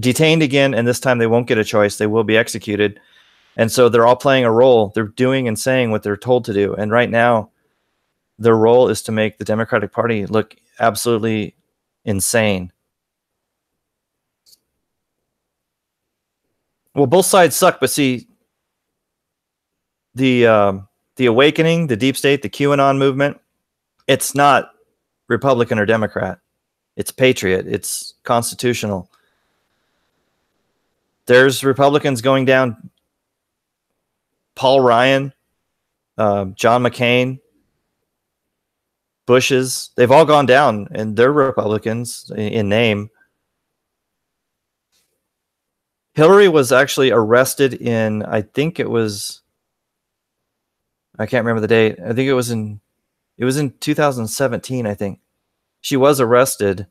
detained again, and this time they won't get a choice. They will be executed. And so they're all playing a role. They're doing and saying what they're told to do. And right now, their role is to make the Democratic Party look absolutely insane. Well, both sides suck, but see, the awakening, the deep state, the QAnon movement, it's not Republican or Democrat. It's patriot. It's constitutional. There's Republicans going down. Paul Ryan, John McCain, Bush's, they've all gone down, and they're Republicans in name. Hillary was actually arrested in, I think it was, I can't remember the date. I think it was in 2017, I think. She was arrested.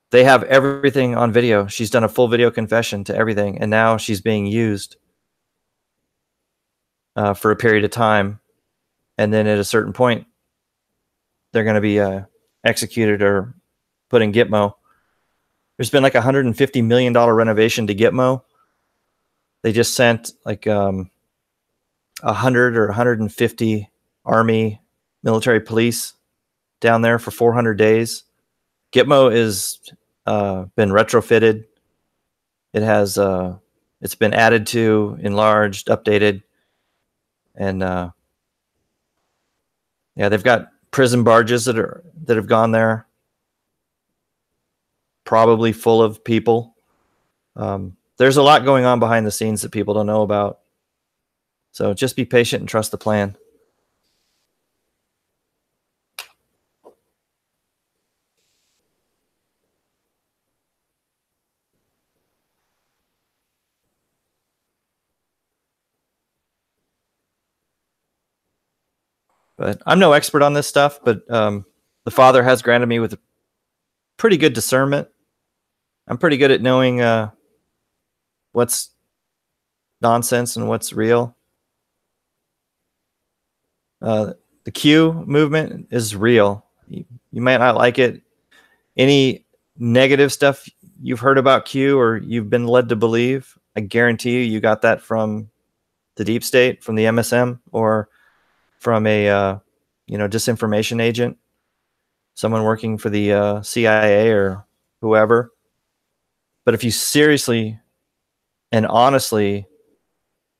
They have everything on video. She's done a full video confession to everything, and now she's being used for a period of time. And then at a certain point, they're going to be executed or put in Gitmo. There's been like $150 million renovation to Gitmo. They just sent like 100 or 150 Army military police down there for 400 days. Gitmo is been retrofitted. It has it's been added to, enlarged, updated, and yeah, they've got prison barges that have gone there, probably full of people. There's a lot going on behind the scenes that people don't know about. So just be patient and trust the plan. But I'm no expert on this stuff, but the Father has granted me with pretty good discernment. I'm pretty good at knowing what's nonsense and what's real. The Q movement is real. You might not like it. Any negative stuff you've heard about Q or you've been led to believe, I guarantee you got that from the deep state, from the MSM, or from a disinformation agent, someone working for the CIA or whoever. But if you seriously and honestly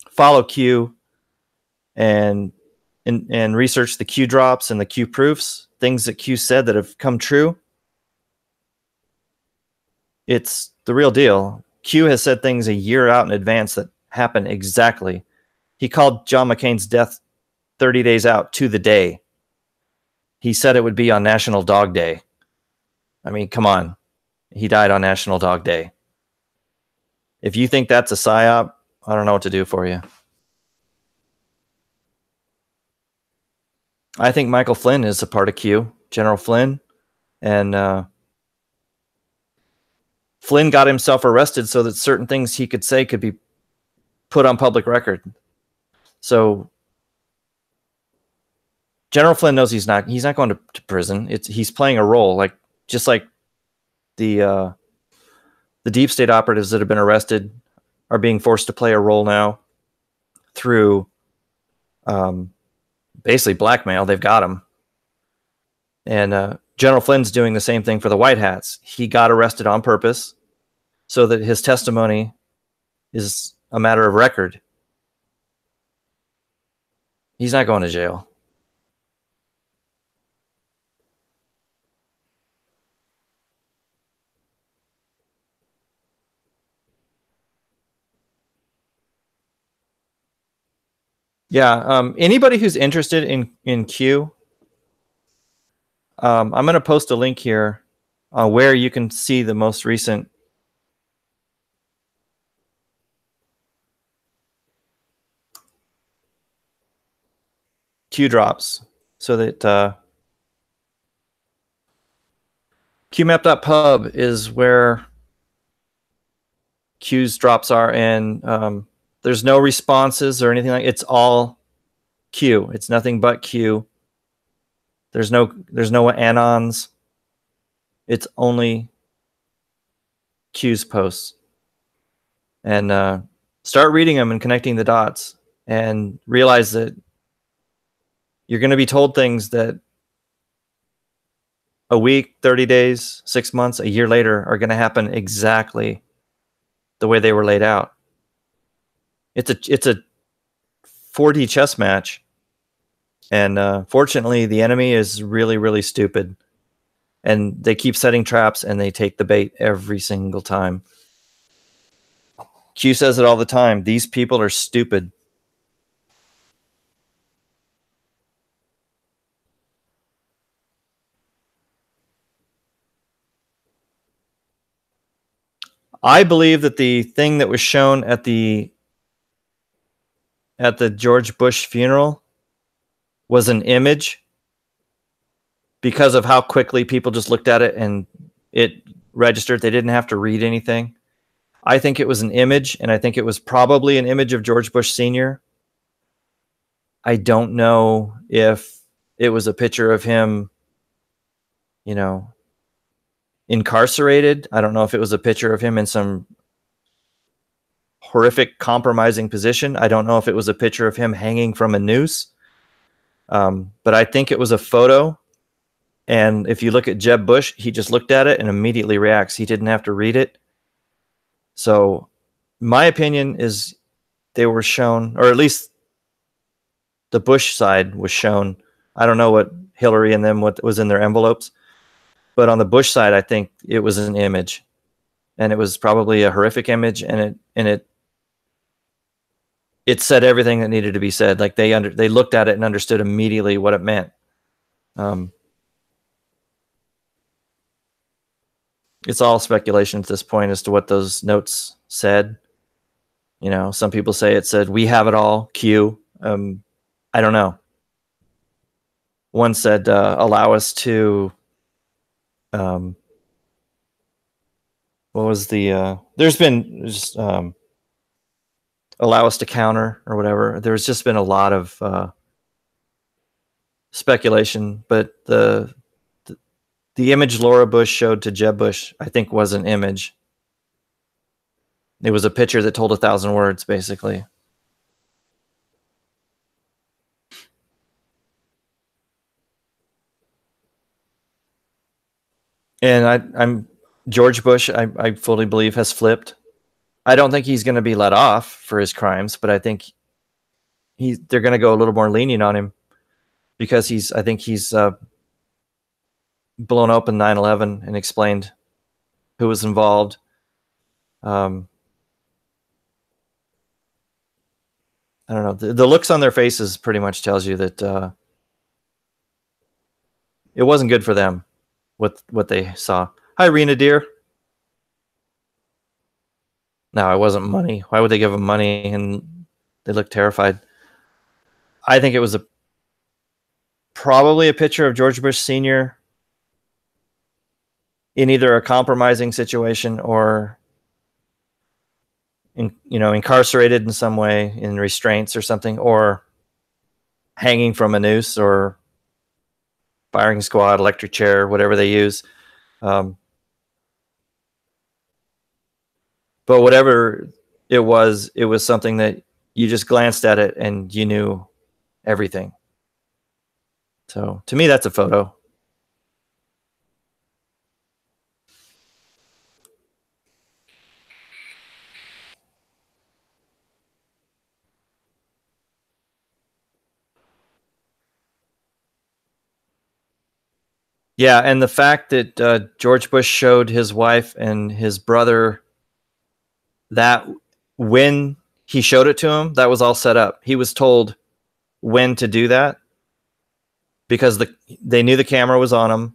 follow Q and research the Q drops and the Q proofs, things that Q said that have come true, it's the real deal. Q has said things a year out in advance that happen exactly. He called John McCain's death 30 days out to the day. He said it would be on National Dog Day. I mean, come on. He died on National Dog Day. If you think that's a psyop, I don't know what to do for you. I think Michael Flynn is a part of Q, General Flynn. And Flynn got himself arrested so that certain things he could say could be put on public record. So General Flynn knows he's not going to prison. He's playing a role, like just like the deep state operatives that have been arrested are being forced to play a role now through basically blackmail. They've got him. And General Flynn's doing the same thing for the White Hats. He got arrested on purpose so that his testimony is a matter of record. He's not going to jail. Yeah, anybody who's interested in Q, I'm going to post a link here where you can see the most recent Q drops, so that qmap.pub is where Q's drops are, and there's no responses or anything like it. It's all Q. It's nothing but Q. There's no anons. It's only Q's posts. And start reading them and connecting the dots, and realize that You're going to be told things that a week, 30 days, 6 months, a year later are going to happen exactly the way they were laid out. It's a 4D chess match, and fortunately, the enemy is really, really stupid, and they keep setting traps, and they take the bait every single time. Q says it all the time. These people are stupid. I believe that the thing that was shown at the George Bush funeral was an image because of how quickly people just looked at it and it registered. They didn't have to read anything. I think it was an image, and I think it was probably an image of George Bush Sr. I don't know if it was a picture of him, incarcerated. I don't know if it was a picture of him in some horrific, compromising position. I don't know if it was a picture of him hanging from a noose. But I think it was a photo. And if you look at Jeb Bush, he just looked at it and immediately reacts. He didn't have to read it. So my opinion is they were shown, or at least the Bush side was shown. I don't know what Hillary and them, what was in their envelopes. But on the Bush side, I think it was an image. And it was probably a horrific image, and it said everything that needed to be said. Like they looked at it and understood immediately what it meant. It's all speculation at this point as to what those notes said. Some people say it said, "We have it all, Q." I don't know. One said, "Allow us to." What was the? There's been just allow us to counter or whatever. There's just been a lot of speculation, but the image Laura Bush showed to Jeb Bush, I think, was an image. It was a picture that told 1,000 words, basically. And I'm George Bush, I fully believe, has flipped. I don't think he's going to be let off for his crimes, but I think they're going to go a little more lenient on him because I think he's blown open 9/11 and explained who was involved. I don't know. The looks on their faces pretty much tells you that it wasn't good for them, what they saw. Hi, Rena, dear. No, it wasn't money. Why would they give them money? And they look terrified. I think it was probably a picture of George Bush Sr. in either a compromising situation or incarcerated in some way in restraints or something, or hanging from a noose or firing squad, electric chair, whatever they use. But whatever it was something that you just glanced at it and you knew everything. So to me, that's a photo. Yeah, and the fact that George Bush showed his wife and his brother that when he showed it to him, that was all set up. He was told when to do that because they knew the camera was on him.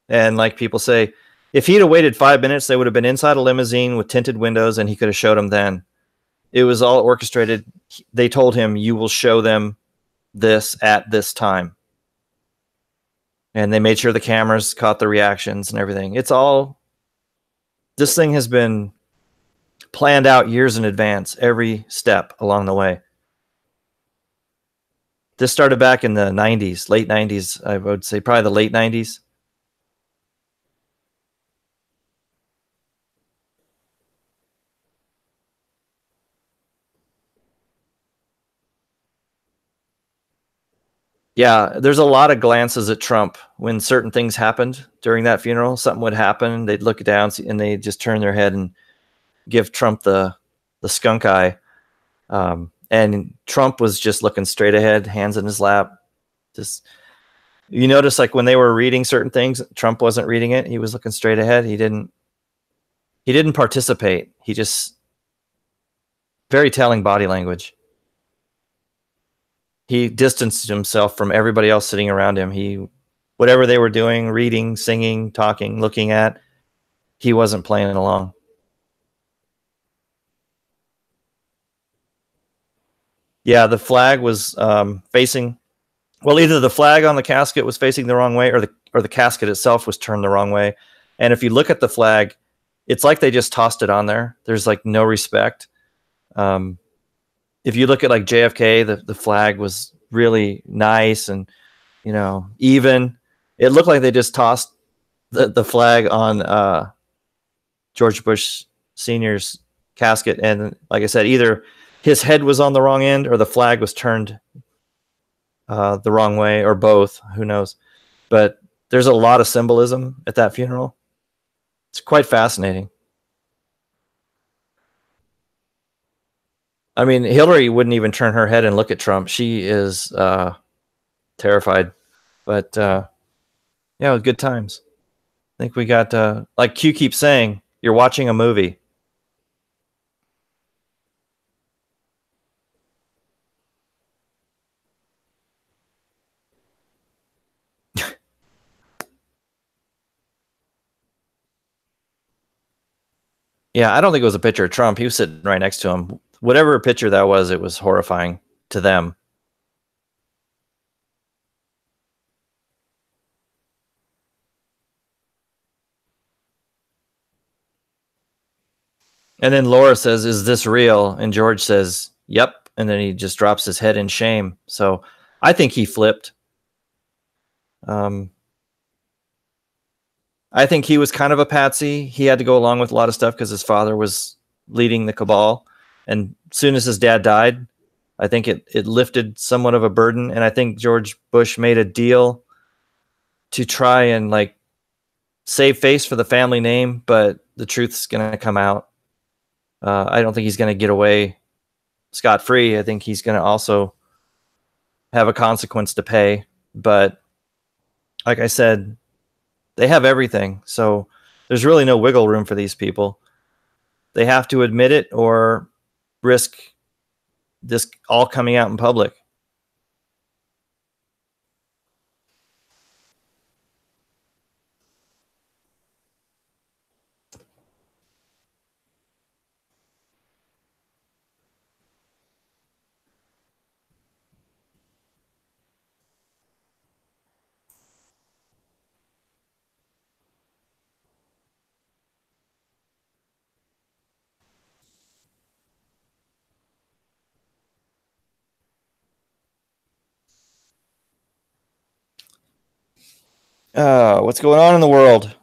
And like people say, if he'd have waited 5 minutes, they would have been inside a limousine with tinted windows and he could have showed them then. It was all orchestrated. They told him, you will show them this at this time. And they made sure the cameras caught the reactions and everything. This thing has been planned out years in advance, every step along the way. This started back in the 90s, late 90s, I would say probably the late 90s. Yeah, there's a lot of glances at Trump when certain things happened during that funeral. Something would happen, they'd look down and they just turn their head and give Trump the skunk eye. And Trump was just looking straight ahead, hands in his lap. Just you notice, like when they were reading certain things, Trump wasn't reading it. He was looking straight ahead. He didn't participate. He just very telling body language. He distanced himself from everybody else sitting around him. Whatever they were doing, reading, singing, talking, looking at, he wasn't playing along. Yeah, the flag was facing. Well, either the flag on the casket was facing the wrong way, or the casket itself was turned the wrong way. And if you look at the flag, it's like they just tossed it on there. There's like no respect. If you look at like JFK, the flag was really nice and even. It looked like they just tossed the flag on George Bush Sr.'s casket, and like I said, either his head was on the wrong end or the flag was turned the wrong way, or both. Who knows? But there's a lot of symbolism at that funeral. It's quite fascinating. I mean, Hillary wouldn't even turn her head and look at Trump. She is terrified. But yeah, good times. I think we got, like Q keeps saying, you're watching a movie. Yeah, I don't think it was a picture of Trump. He was sitting right next to him. Whatever picture that was, it was horrifying to them. And then Laura says, "Is this real?" And George says, "Yep." And then he just drops his head in shame. So I think he flipped. I think he was kind of a patsy. He had to go along with a lot of stuff because his father was leading the cabal. And as soon as his dad died, I think it lifted somewhat of a burden. And I think George Bush made a deal to try and like save face for the family name, but the truth's going to come out. I don't think he's going to get away scot-free. I think he's going to also have a consequence to pay. But like I said, they have everything. So there's really no wiggle room for these people. They have to admit it or risk this all coming out in public. What's going on in the world?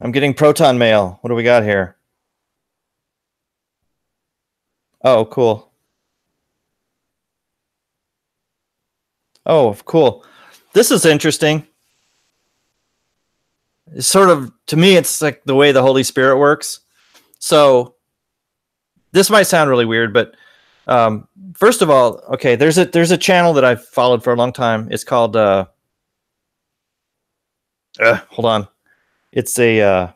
I'm getting proton mail. What do we got here? Oh, cool. Oh, cool. This is interesting. It's sort of, to me, it's like the way the Holy Spirit works. So this might sound really weird, but first of all, okay, there's a channel that I've followed for a long time. It's called hold on. It's a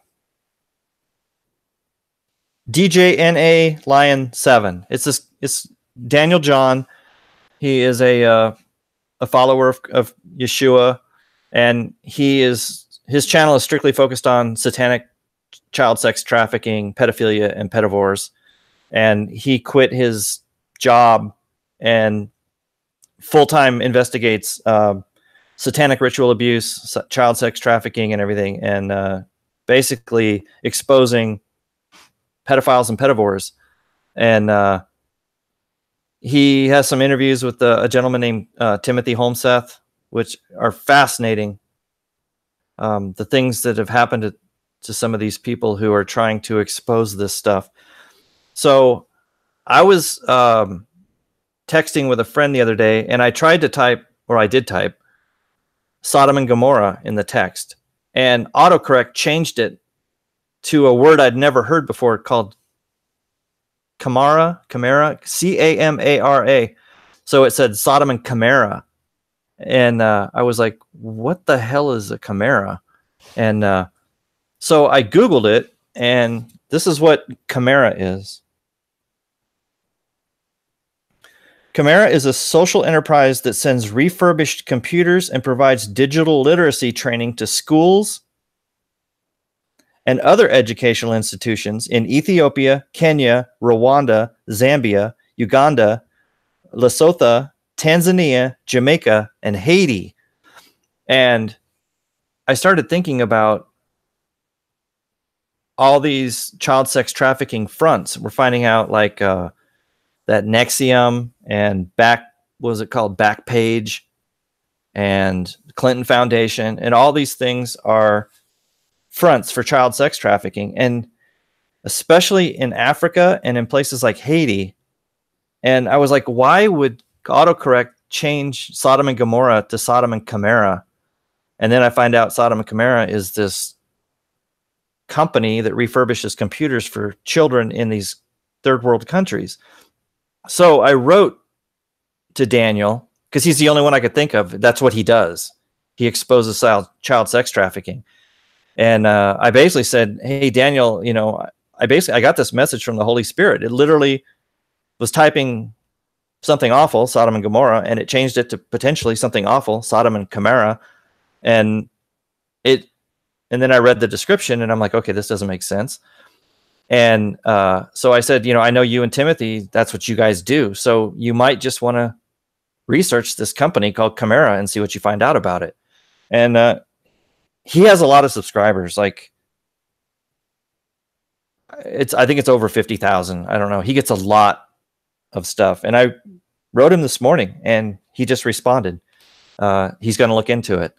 DJNA Lion 7. It's Daniel John. He is a follower of Yeshua, and his channel is strictly focused on satanic child sex trafficking, pedophilia, and pedivores. And he quit his job and full-time investigates satanic ritual abuse, child sex trafficking, and everything, and basically exposing pedophiles and pedivores. And he has some interviews with a gentleman named Timothy Holmseth, which are fascinating. The things that have happened to some of these people who are trying to expose this stuff. So I was texting with a friend the other day, and I tried to type, or I did type, Sodom and Gomorrah in the text, and autocorrect changed it to a word I'd never heard before called Camara, Camara. So it said Sodom and Camara. And I was like, what the hell is a Camara? And so I Googled it, and this is what Camara is. Camara is a social enterprise that sends refurbished computers and provides digital literacy training to schools and other educational institutions in Ethiopia, Kenya, Rwanda, Zambia, Uganda, Lesotho, Tanzania, Jamaica, and Haiti. And I started thinking about all these child sex trafficking fronts. We're finding out like that Nexium and Backpage and Clinton Foundation, and all these things are fronts for child sex trafficking, and especially in Africa and in places like Haiti. And I was like, why would autocorrect change Sodom and Gomorrah to Sodom and Camara? And then I find out Sodom and Camara is this company that refurbishes computers for children in these third world countries. So I wrote to Daniel, because he's the only one I could think of. That's what he does. He exposes child sex trafficking. And I basically said, hey, Daniel, I got this message from the Holy Spirit. It literally was typing something awful, Sodom and Gomorrah, and it changed it to potentially something awful, Sodom and Camara. And then I read the description, and I'm like, okay, this doesn't make sense. And so I said, I know you and Timothy, that's what you guys do. So you might just want to research this company called Camara and see what you find out about it. And he has a lot of subscribers. Like I think it's over 50,000. I don't know. He gets a lot of stuff. And I wrote him this morning, and he just responded. He's going to look into it.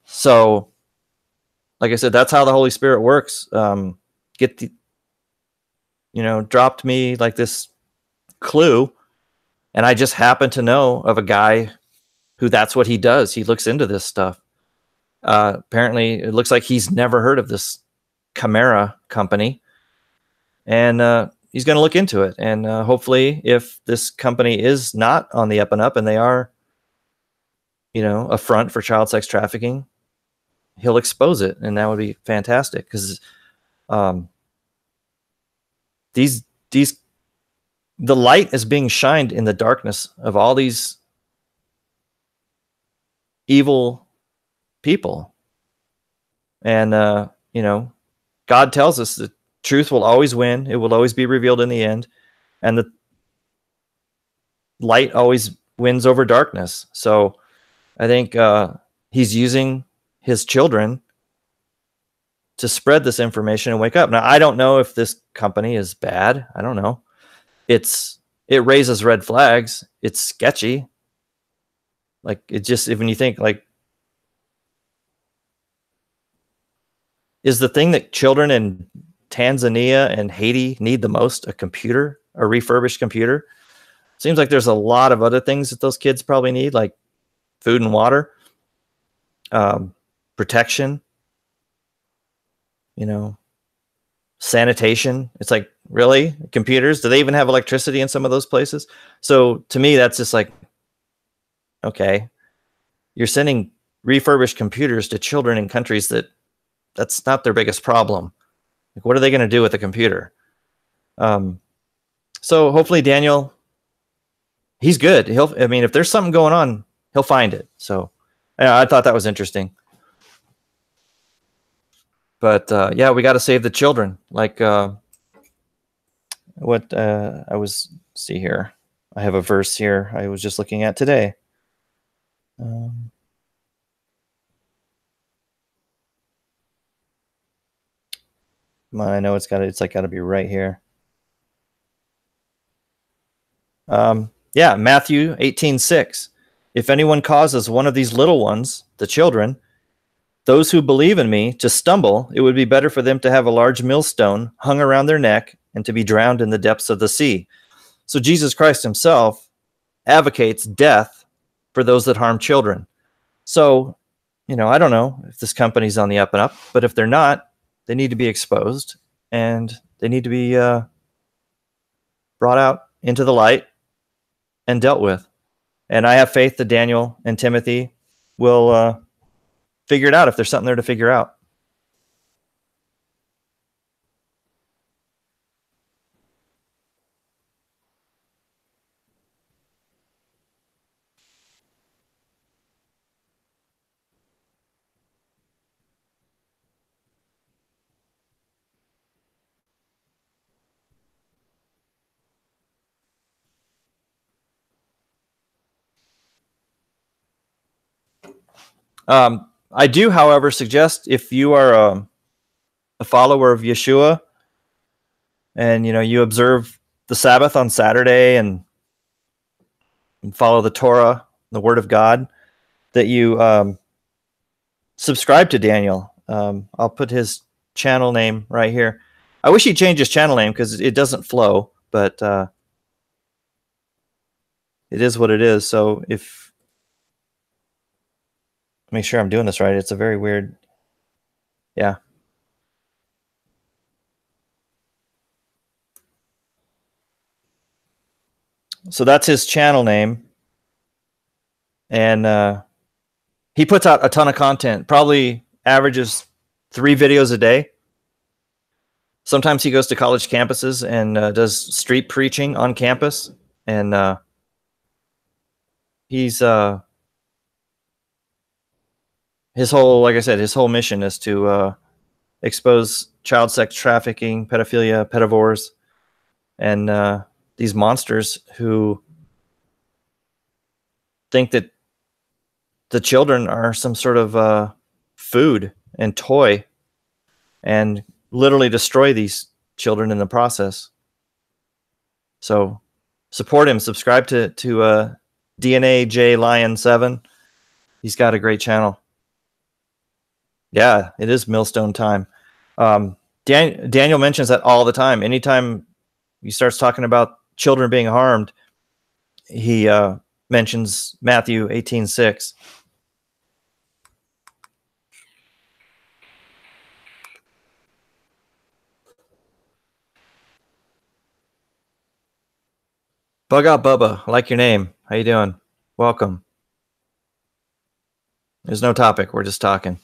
So, like I said, that's how the Holy Spirit works. Dropped me like this clue, and I just happen to know of a guy who that's what he does. He looks into this stuff. Apparently, it looks like he's never heard of this Camara company, and he's going to look into it. And hopefully, if this company is not on the up and up, and they are, a front for child sex trafficking, he'll expose it, and that would be fantastic. Because the light is being shined in the darkness of all these evil people. And, God tells us that truth will always win. It will always be revealed in the end. And the light always wins over darkness. So I think he's using his children to spread this information and wake up. Now, I don't know if this company is bad. I don't know. It raises red flags. It's sketchy. Like, it just, when you think, like, is the thing that children in Tanzania and Haiti need the most a computer, a refurbished computer? Seems like there's a lot of other things that those kids probably need, like food and water, protection, sanitation. It's like, really? Computers? Do they even have electricity in some of those places? So to me, that's just like, okay, you're sending refurbished computers to children in countries that's not their biggest problem. Like, what are they going to do with a computer? So hopefully Daniel, he's good. If there's something going on, he'll find it. So I thought that was interesting. But yeah, we got to save the children. Like see here. I have a verse here I was just looking at today. I know it's got to be right here. Yeah, Matthew 18:6. If anyone causes one of these little ones, the children, those who believe in me, to stumble, it would be better for them to have a large millstone hung around their neck and to be drowned in the depths of the sea. So Jesus Christ himself advocates death for those that harm children. So, I don't know if this company's on the up and up, but if they're not, they need to be exposed and they need to be brought out into the light and dealt with. And I have faith that Daniel and Timothy will figure it out if there's something there to figure out. I do, however, suggest if you are a follower of Yeshua and you observe the Sabbath on Saturday and follow the Torah, the Word of God, that you subscribe to Daniel. I'll put his channel name right here. I wish he'd change his channel name because it doesn't flow, but it is what it is. So make sure I'm doing this right. It's a very weird, yeah. So that's his channel name. And he puts out a ton of content, probably averages 3 videos a day. Sometimes he goes to college campuses and does street preaching on campus. And he's his whole, like I said, his whole mission is to expose child sex trafficking, pedophilia, pedivores, and these monsters who think that the children are some sort of food and toy, and literally destroy these children in the process. So support him. Subscribe to DNA J Lion 7. He's got a great channel. Yeah, it is millstone time. Daniel mentions that all the time. Anytime he starts talking about children being harmed, he mentions Matthew 18:6. Bug out Bubba, I like your name. How you doing? Welcome. There's no topic. We're just talking.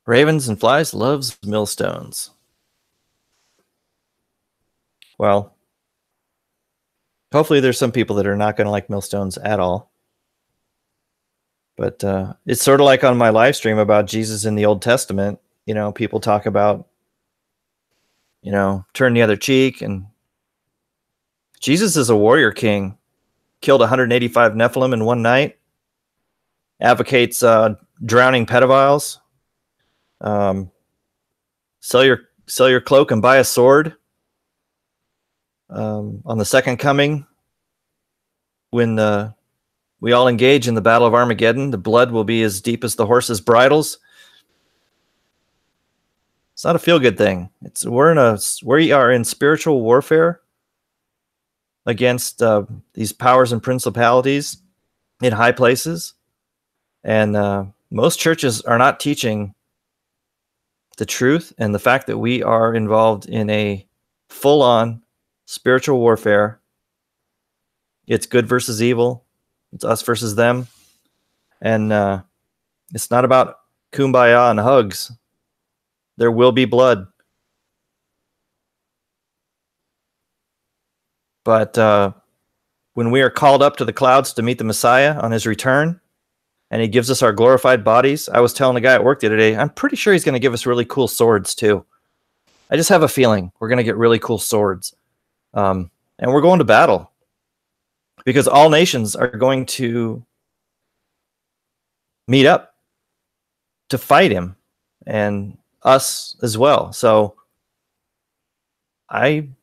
Ravens and Flies loves millstones. Well, hopefully there's some people that are not going to like millstones at all. But it's sort of like on my live stream about Jesus in the Old Testament. People talk about, turn the other cheek. And Jesus is a warrior king. Killed 185 Nephilim in one night. Advocates drowning pedophiles. Sell your cloak and buy a sword. On the second coming, when we all engage in the Battle of Armageddon, the blood will be as deep as the horses' bridles. It's not a feel-good thing. We are in spiritual warfare against these powers and principalities in high places, and most churches are not teaching the truth and the fact that we are involved in a full-on spiritual warfare. It's good versus evil. It's us versus them. And it's not about kumbaya and hugs. There will be blood. But when we are called up to the clouds to meet the Messiah on his return, and he gives us our glorified bodies, I was telling the guy at work the other day, I'm pretty sure he's going to give us really cool swords too. I just have a feeling we're going to get really cool swords. And we're going to battle. Because all nations are going to meet up to fight him, and us as well. So I'm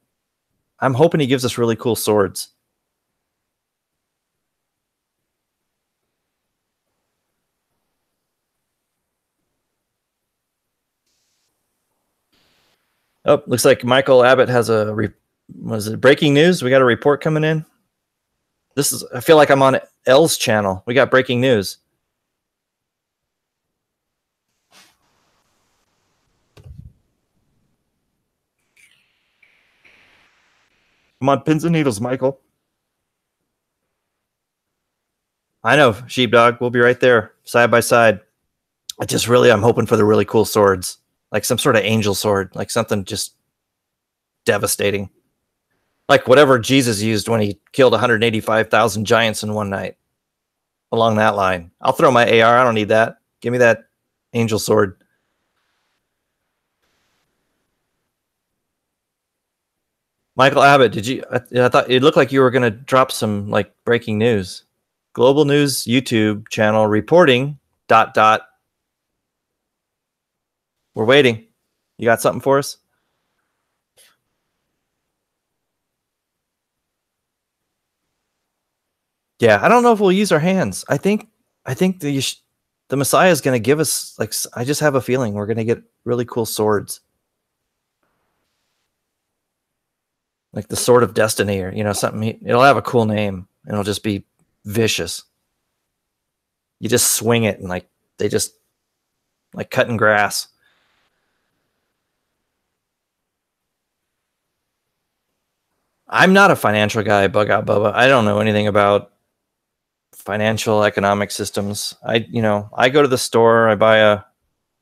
hoping he gives us really cool swords. Oh, looks like Michael Abbott has was it breaking news? We got a report coming in. I feel like I'm on L's channel. We got breaking news. I'm on pins and needles, Michael. I know, Sheepdog. We'll be right there, side by side. I'm hoping for the really cool swords, like some sort of angel sword, like something just devastating, like whatever Jesus used when he killed 185,000 giants in one night. Along that line, I'll throw my AR. I don't need that. Give me that angel sword. Michael Abbott, did you? I thought it looked like you were going to drop some like breaking news. Global News YouTube channel reporting ... We're waiting. You got something for us? Yeah, I don't know if we'll use our hands. I think the Messiah is going to give us, like, I just have a feeling we're going to get really cool swords, like the Sword of Destiny, or something. It'll have a cool name and it'll just be vicious. You just swing it and they just like cutting grass. I'm not a financial guy, Bug Out Bubba. I don't know anything about financial economic systems. I go to the store, I buy a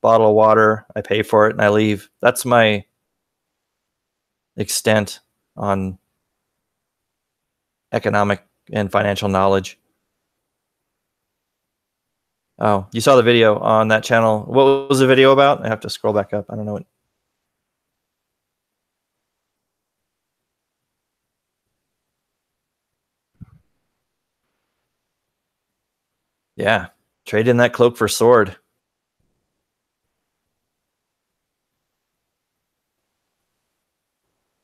bottle of water, I pay for it, and I leave. That's my extent on economic and financial knowledge. Oh, you saw the video on that channel. What was the video about? I have to scroll back up. I don't know what. Yeah, trade in that cloak for sword.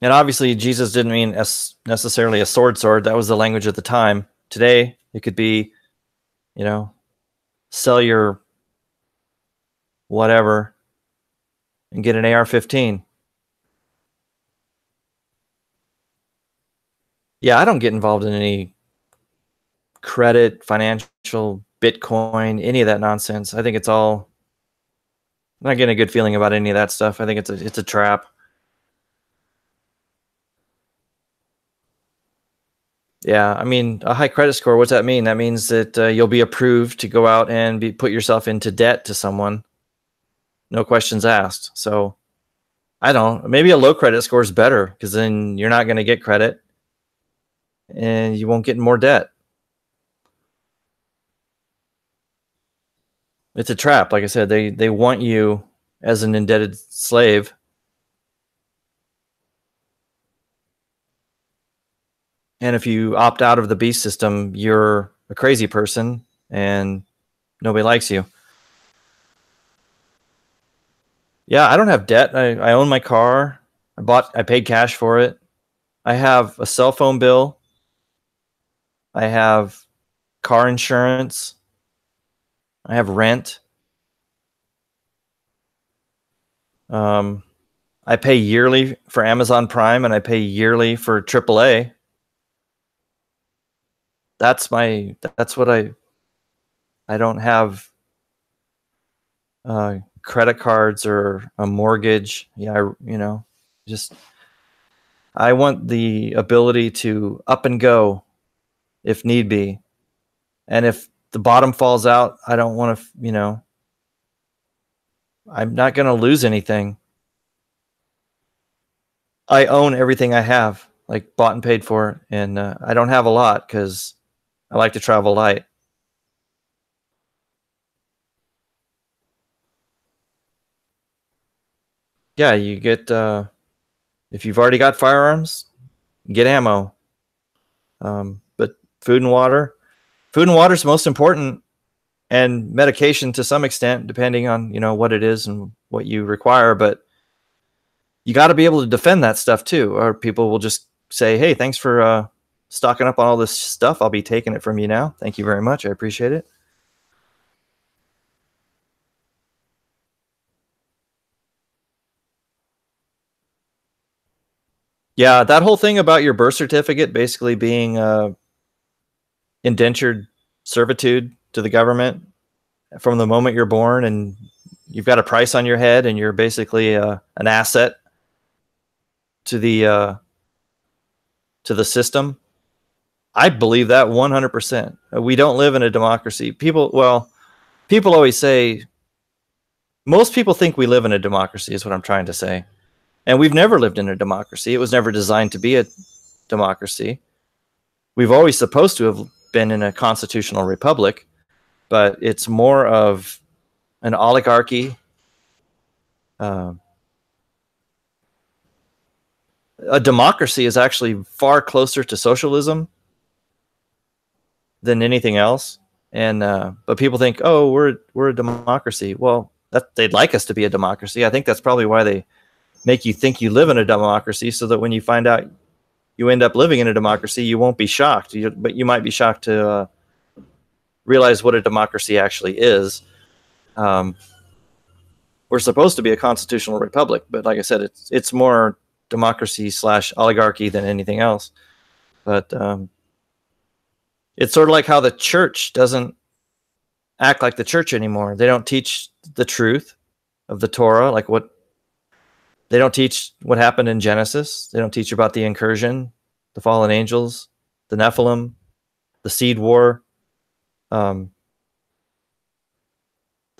And obviously, Jesus didn't mean necessarily a sword. That was the language at the time. Today, it could be, sell your whatever and get an AR-15. Yeah, I don't get involved in any credit, financial, Bitcoin, any of that nonsense. I think it's all. I'm not getting a good feeling about any of that stuff. I think it's a trap. Yeah, I mean, a high credit score, what's that mean? That means that you'll be approved to go out and put yourself into debt to someone. No questions asked. So, I don't know. Maybe a low credit score is better because then you're not going to get credit and you won't get in more debt. It's a trap. Like I said, they want you as an indebted slave. And if you opt out of the beast system, you're a crazy person and nobody likes you. Yeah, I don't have debt. I own my car. I paid cash for it. I have a cell phone bill. I have car insurance. I have rent. I pay yearly for Amazon Prime and I pay yearly for AAA. That's what I don't have credit cards or a mortgage. Yeah, I want the ability to up and go if need be. And if the bottom falls out, I don't want to, I'm not going to lose anything. I own everything I have, like bought and paid for. And I don't have a lot because I like to travel light. Yeah, you get, if you've already got firearms, get ammo. But food and water is most important, and medication to some extent, depending on, what it is and what you require. But you got to be able to defend that stuff too, or people will just say, hey, thanks for stocking up on all this stuff. I'll be taking it from you now. Thank you very much. I appreciate it. Yeah, that whole thing about your birth certificate basically being indentured servitude to the government from the moment you're born, and you've got a price on your head, and you're basically an asset to the system. I believe that 100%. We don't live in a democracy. People always say, most people think we live in a democracy, is what I'm trying to say. And we've never lived in a democracy. It was never designed to be a democracy. We've always supposed to have been in a constitutional republic, but it's more of an oligarchy. A democracy is actually far closer to socialism than anything else. And but people think, oh, we're a democracy. Well, they'd like us to be a democracy. I think that's probably why they make you think you live in a democracy, so that when you find out you end up living in a democracy, you won't be shocked. But you might be shocked to realize what a democracy actually is. We're supposed to be a constitutional republic, but like I said, it's more democracy / oligarchy than anything else. But it's sort of like how the church doesn't act like the church anymore. They don't teach the truth of the Torah, they don't teach what happened in Genesis. They don't teach about the incursion, the fallen angels, the Nephilim, the seed war. The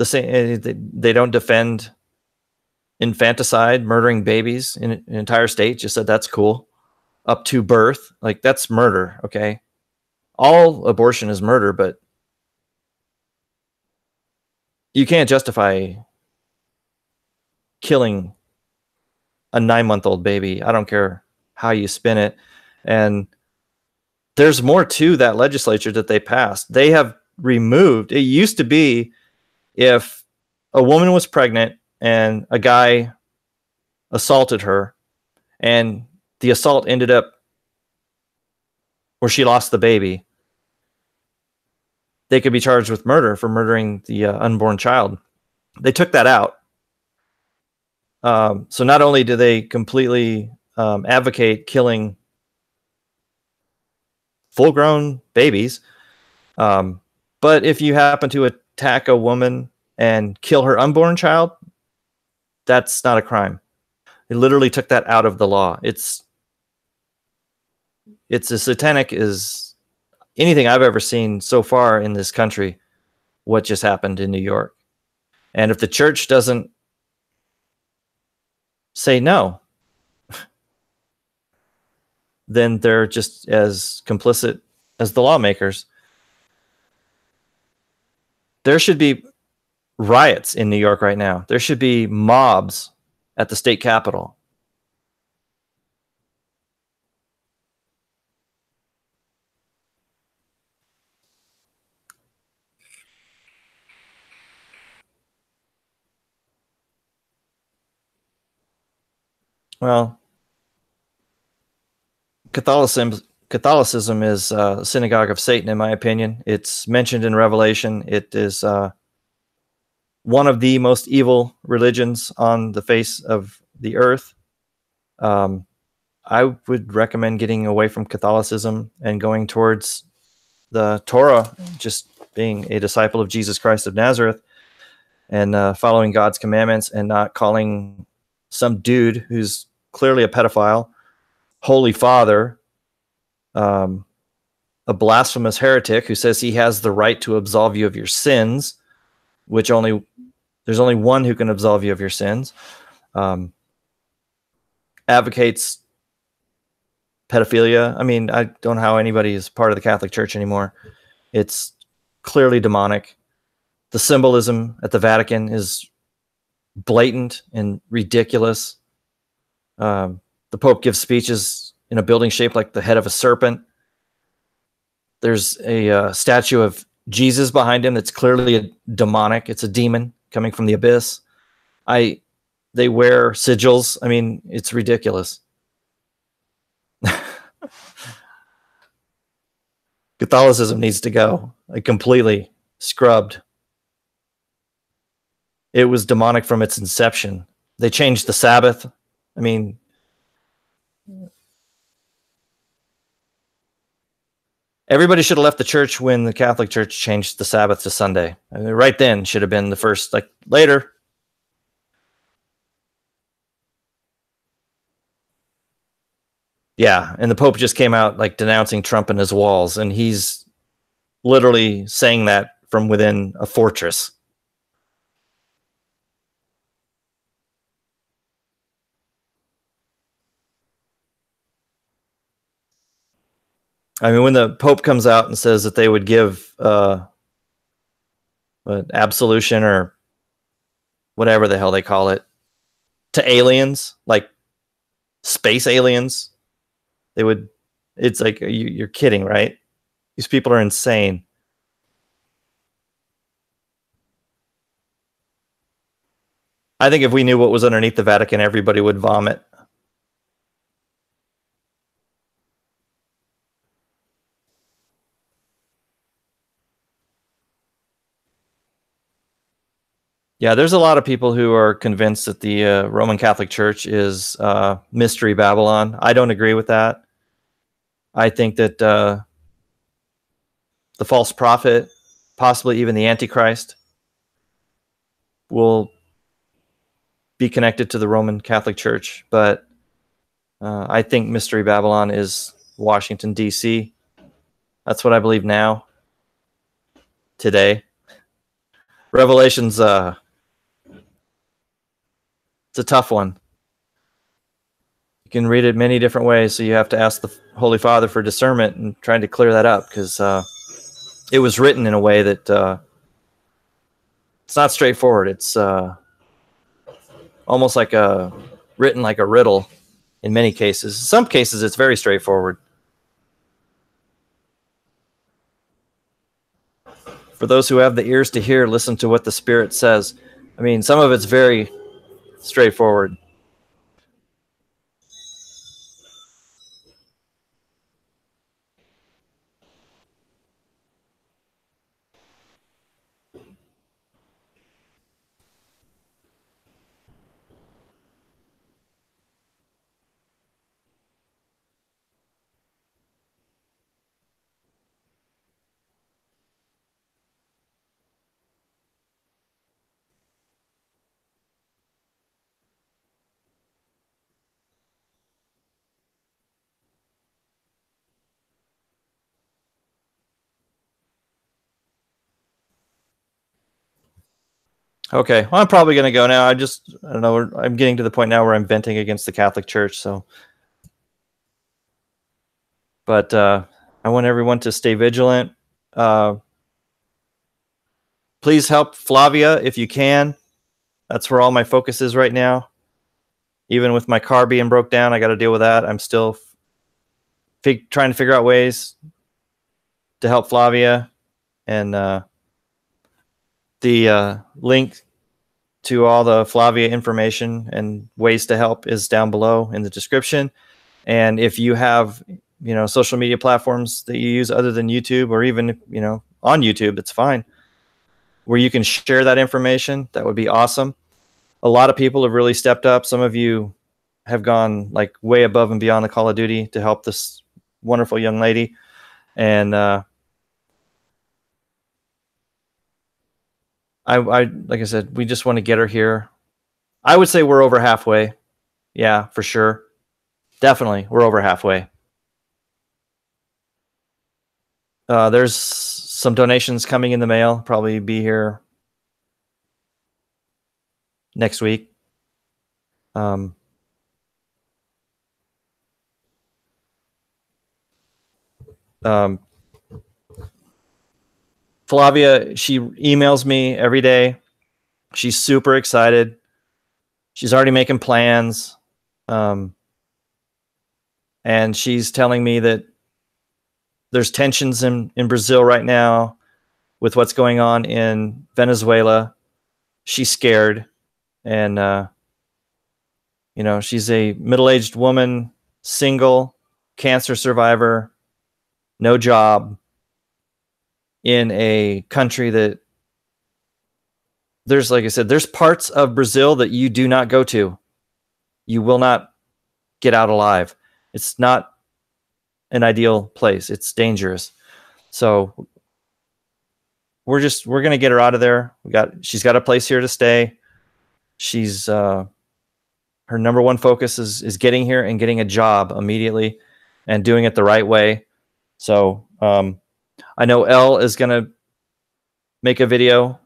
same. They don't defend infanticide, murdering babies in an entire state. Just said that's cool. Up to birth, like that's murder. Okay, all abortion is murder, but you can't justify killing a 9-month-old baby. I don't care how you spin it. And there's more to that legislature that they passed. They have removed, it used to be if a woman was pregnant and a guy assaulted her and the assault ended up where she lost the baby, they could be charged with murder for murdering the unborn child. They took that out. So not only do they completely advocate killing full-grown babies, but if you happen to attack a woman and kill her unborn child, that's not a crime. They literally took that out of the law. It's as satanic as anything I've ever seen so far in this country, what just happened in New York. And if the church doesn't say no, then they're just as complicit as the lawmakers. There should be riots in New York right now. There should be mobs at the state capitol. Well, Catholicism is a synagogue of Satan, in my opinion. It's mentioned in Revelation. It is one of the most evil religions on the face of the earth. I would recommend getting away from Catholicism and going towards the Torah, just being a disciple of Jesus Christ of Nazareth and following God's commandments and not calling some dude who's clearly a pedophile Holy Father, a blasphemous heretic who says he has the right to absolve you of your sins, which there's only one who can absolve you of your sins. Advocates pedophilia. I mean, I don't know how anybody is part of the Catholic Church anymore. It's clearly demonic. The symbolism at the Vatican is blatant and ridiculous. The Pope gives speeches in a building shaped like the head of a serpent. There's a statue of Jesus behind him that's clearly a demonic. It's a demon coming from the abyss. They wear sigils. I mean, it's ridiculous. Catholicism needs to go. Completely scrubbed. It was demonic from its inception. They changed the Sabbath. I mean, Everybody should have left the church when the Catholic Church changed the Sabbath to Sunday. I mean, right then should have been the first, like, later. Yeah, and the Pope just came out like denouncing Trump and his walls, and he's literally saying that from within a fortress. I mean, when the Pope comes out and says that they would give absolution or whatever the hell they call it to aliens, like space aliens, they would. It's like, you're kidding, right? These people are insane. I think if we knew what was underneath the Vatican, everybody would vomit. Yeah, there's a lot of people who are convinced that the Roman Catholic Church is Mystery Babylon. I don't agree with that. I think that the false prophet, possibly even the Antichrist, will be connected to the Roman Catholic Church. But I think Mystery Babylon is Washington, D.C. That's what I believe now, today. Revelation's it's a tough one. You can read it many different ways, so you have to ask the Holy Father for discernment and trying to clear that up, because it was written in a way that it's not straightforward. It's almost like written like a riddle in many cases. In some cases, it's very straightforward. For those who have the ears to hear, listen to what the Spirit says. I mean, some of it's very straightforward. Okay, well, I'm probably going to go now. I don't know. I'm getting to the point now where I'm venting against the Catholic Church. So, but I want everyone to stay vigilant. Please help Flavia if you can. That's where all my focus is right now. Even with my car being broke down, I got to deal with that. I'm still trying to figure out ways to help Flavia, and the link to all the Flavia information and ways to help is down below in the description. And if you have, social media platforms that you use other than YouTube, or even, on YouTube, it's fine, where you can share that information, that would be awesome. A lot of people have really stepped up. Some of you have gone like way above and beyond the Call of Duty to help this wonderful young lady. And I like I said, we just want to get her here. I would say we're over halfway. Yeah, for sure. Definitely, we're over halfway. There's some donations coming in the mail. Probably be here next week. Flavia, she emails me every day. She's super excited. She's already making plans. And she's telling me that there's tensions in Brazil right now with what's going on in Venezuela. She's scared. And, she's a middle-aged woman, single, cancer survivor, no job, in a country that there's, like I said, there's parts of Brazil that you do not go to. You will not get out alive. It's not an ideal place. It's dangerous. So we're gonna get her out of there. She's got a place here to stay. She's her number one focus is getting here and getting a job immediately and doing it the right way. So I know Elle is gonna make a video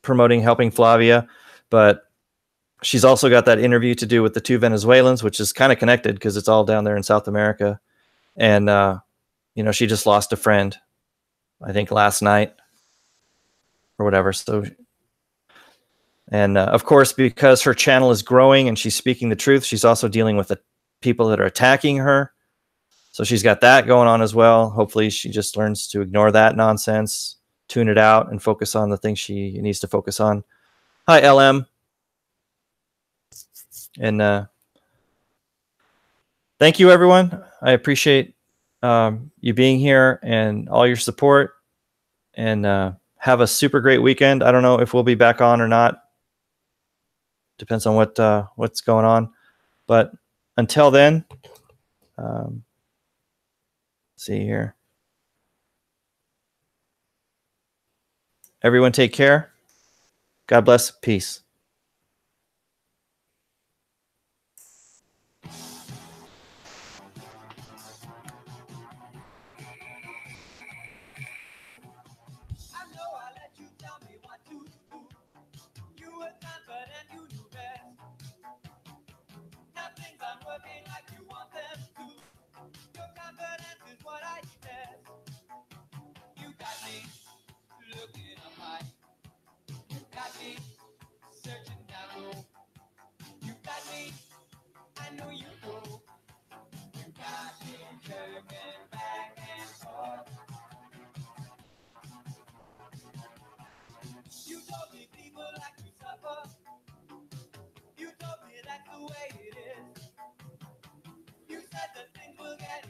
promoting helping Flavia, but she's also got that interview to do with the two Venezuelans, which is kind of connected because it's all down there in South America. And she just lost a friend, I think last night or whatever. So, and of course, because her channel is growing and she's speaking the truth, she's also dealing with the people that are attacking her. So she's got that going on as well. Hopefully she just learns to ignore that nonsense, tune it out, and focus on the things she needs to focus on. Hi, LM. And thank you, everyone. I appreciate you being here and all your support. And have a super great weekend. I don't know if we'll be back on or not. Depends on what's going on. But until then, let's see here. Everyone take care. God bless. Peace. I know I let you tell me what to do. You were confident you knew best. Now things aren't working like you want them to. Your confidence is what I detest. You got me looking up high. You got me searching down low. You got me, I know you know. You got me jerking back and forth. You told me people like to suffer. You told me that's the way it is. You said that things will get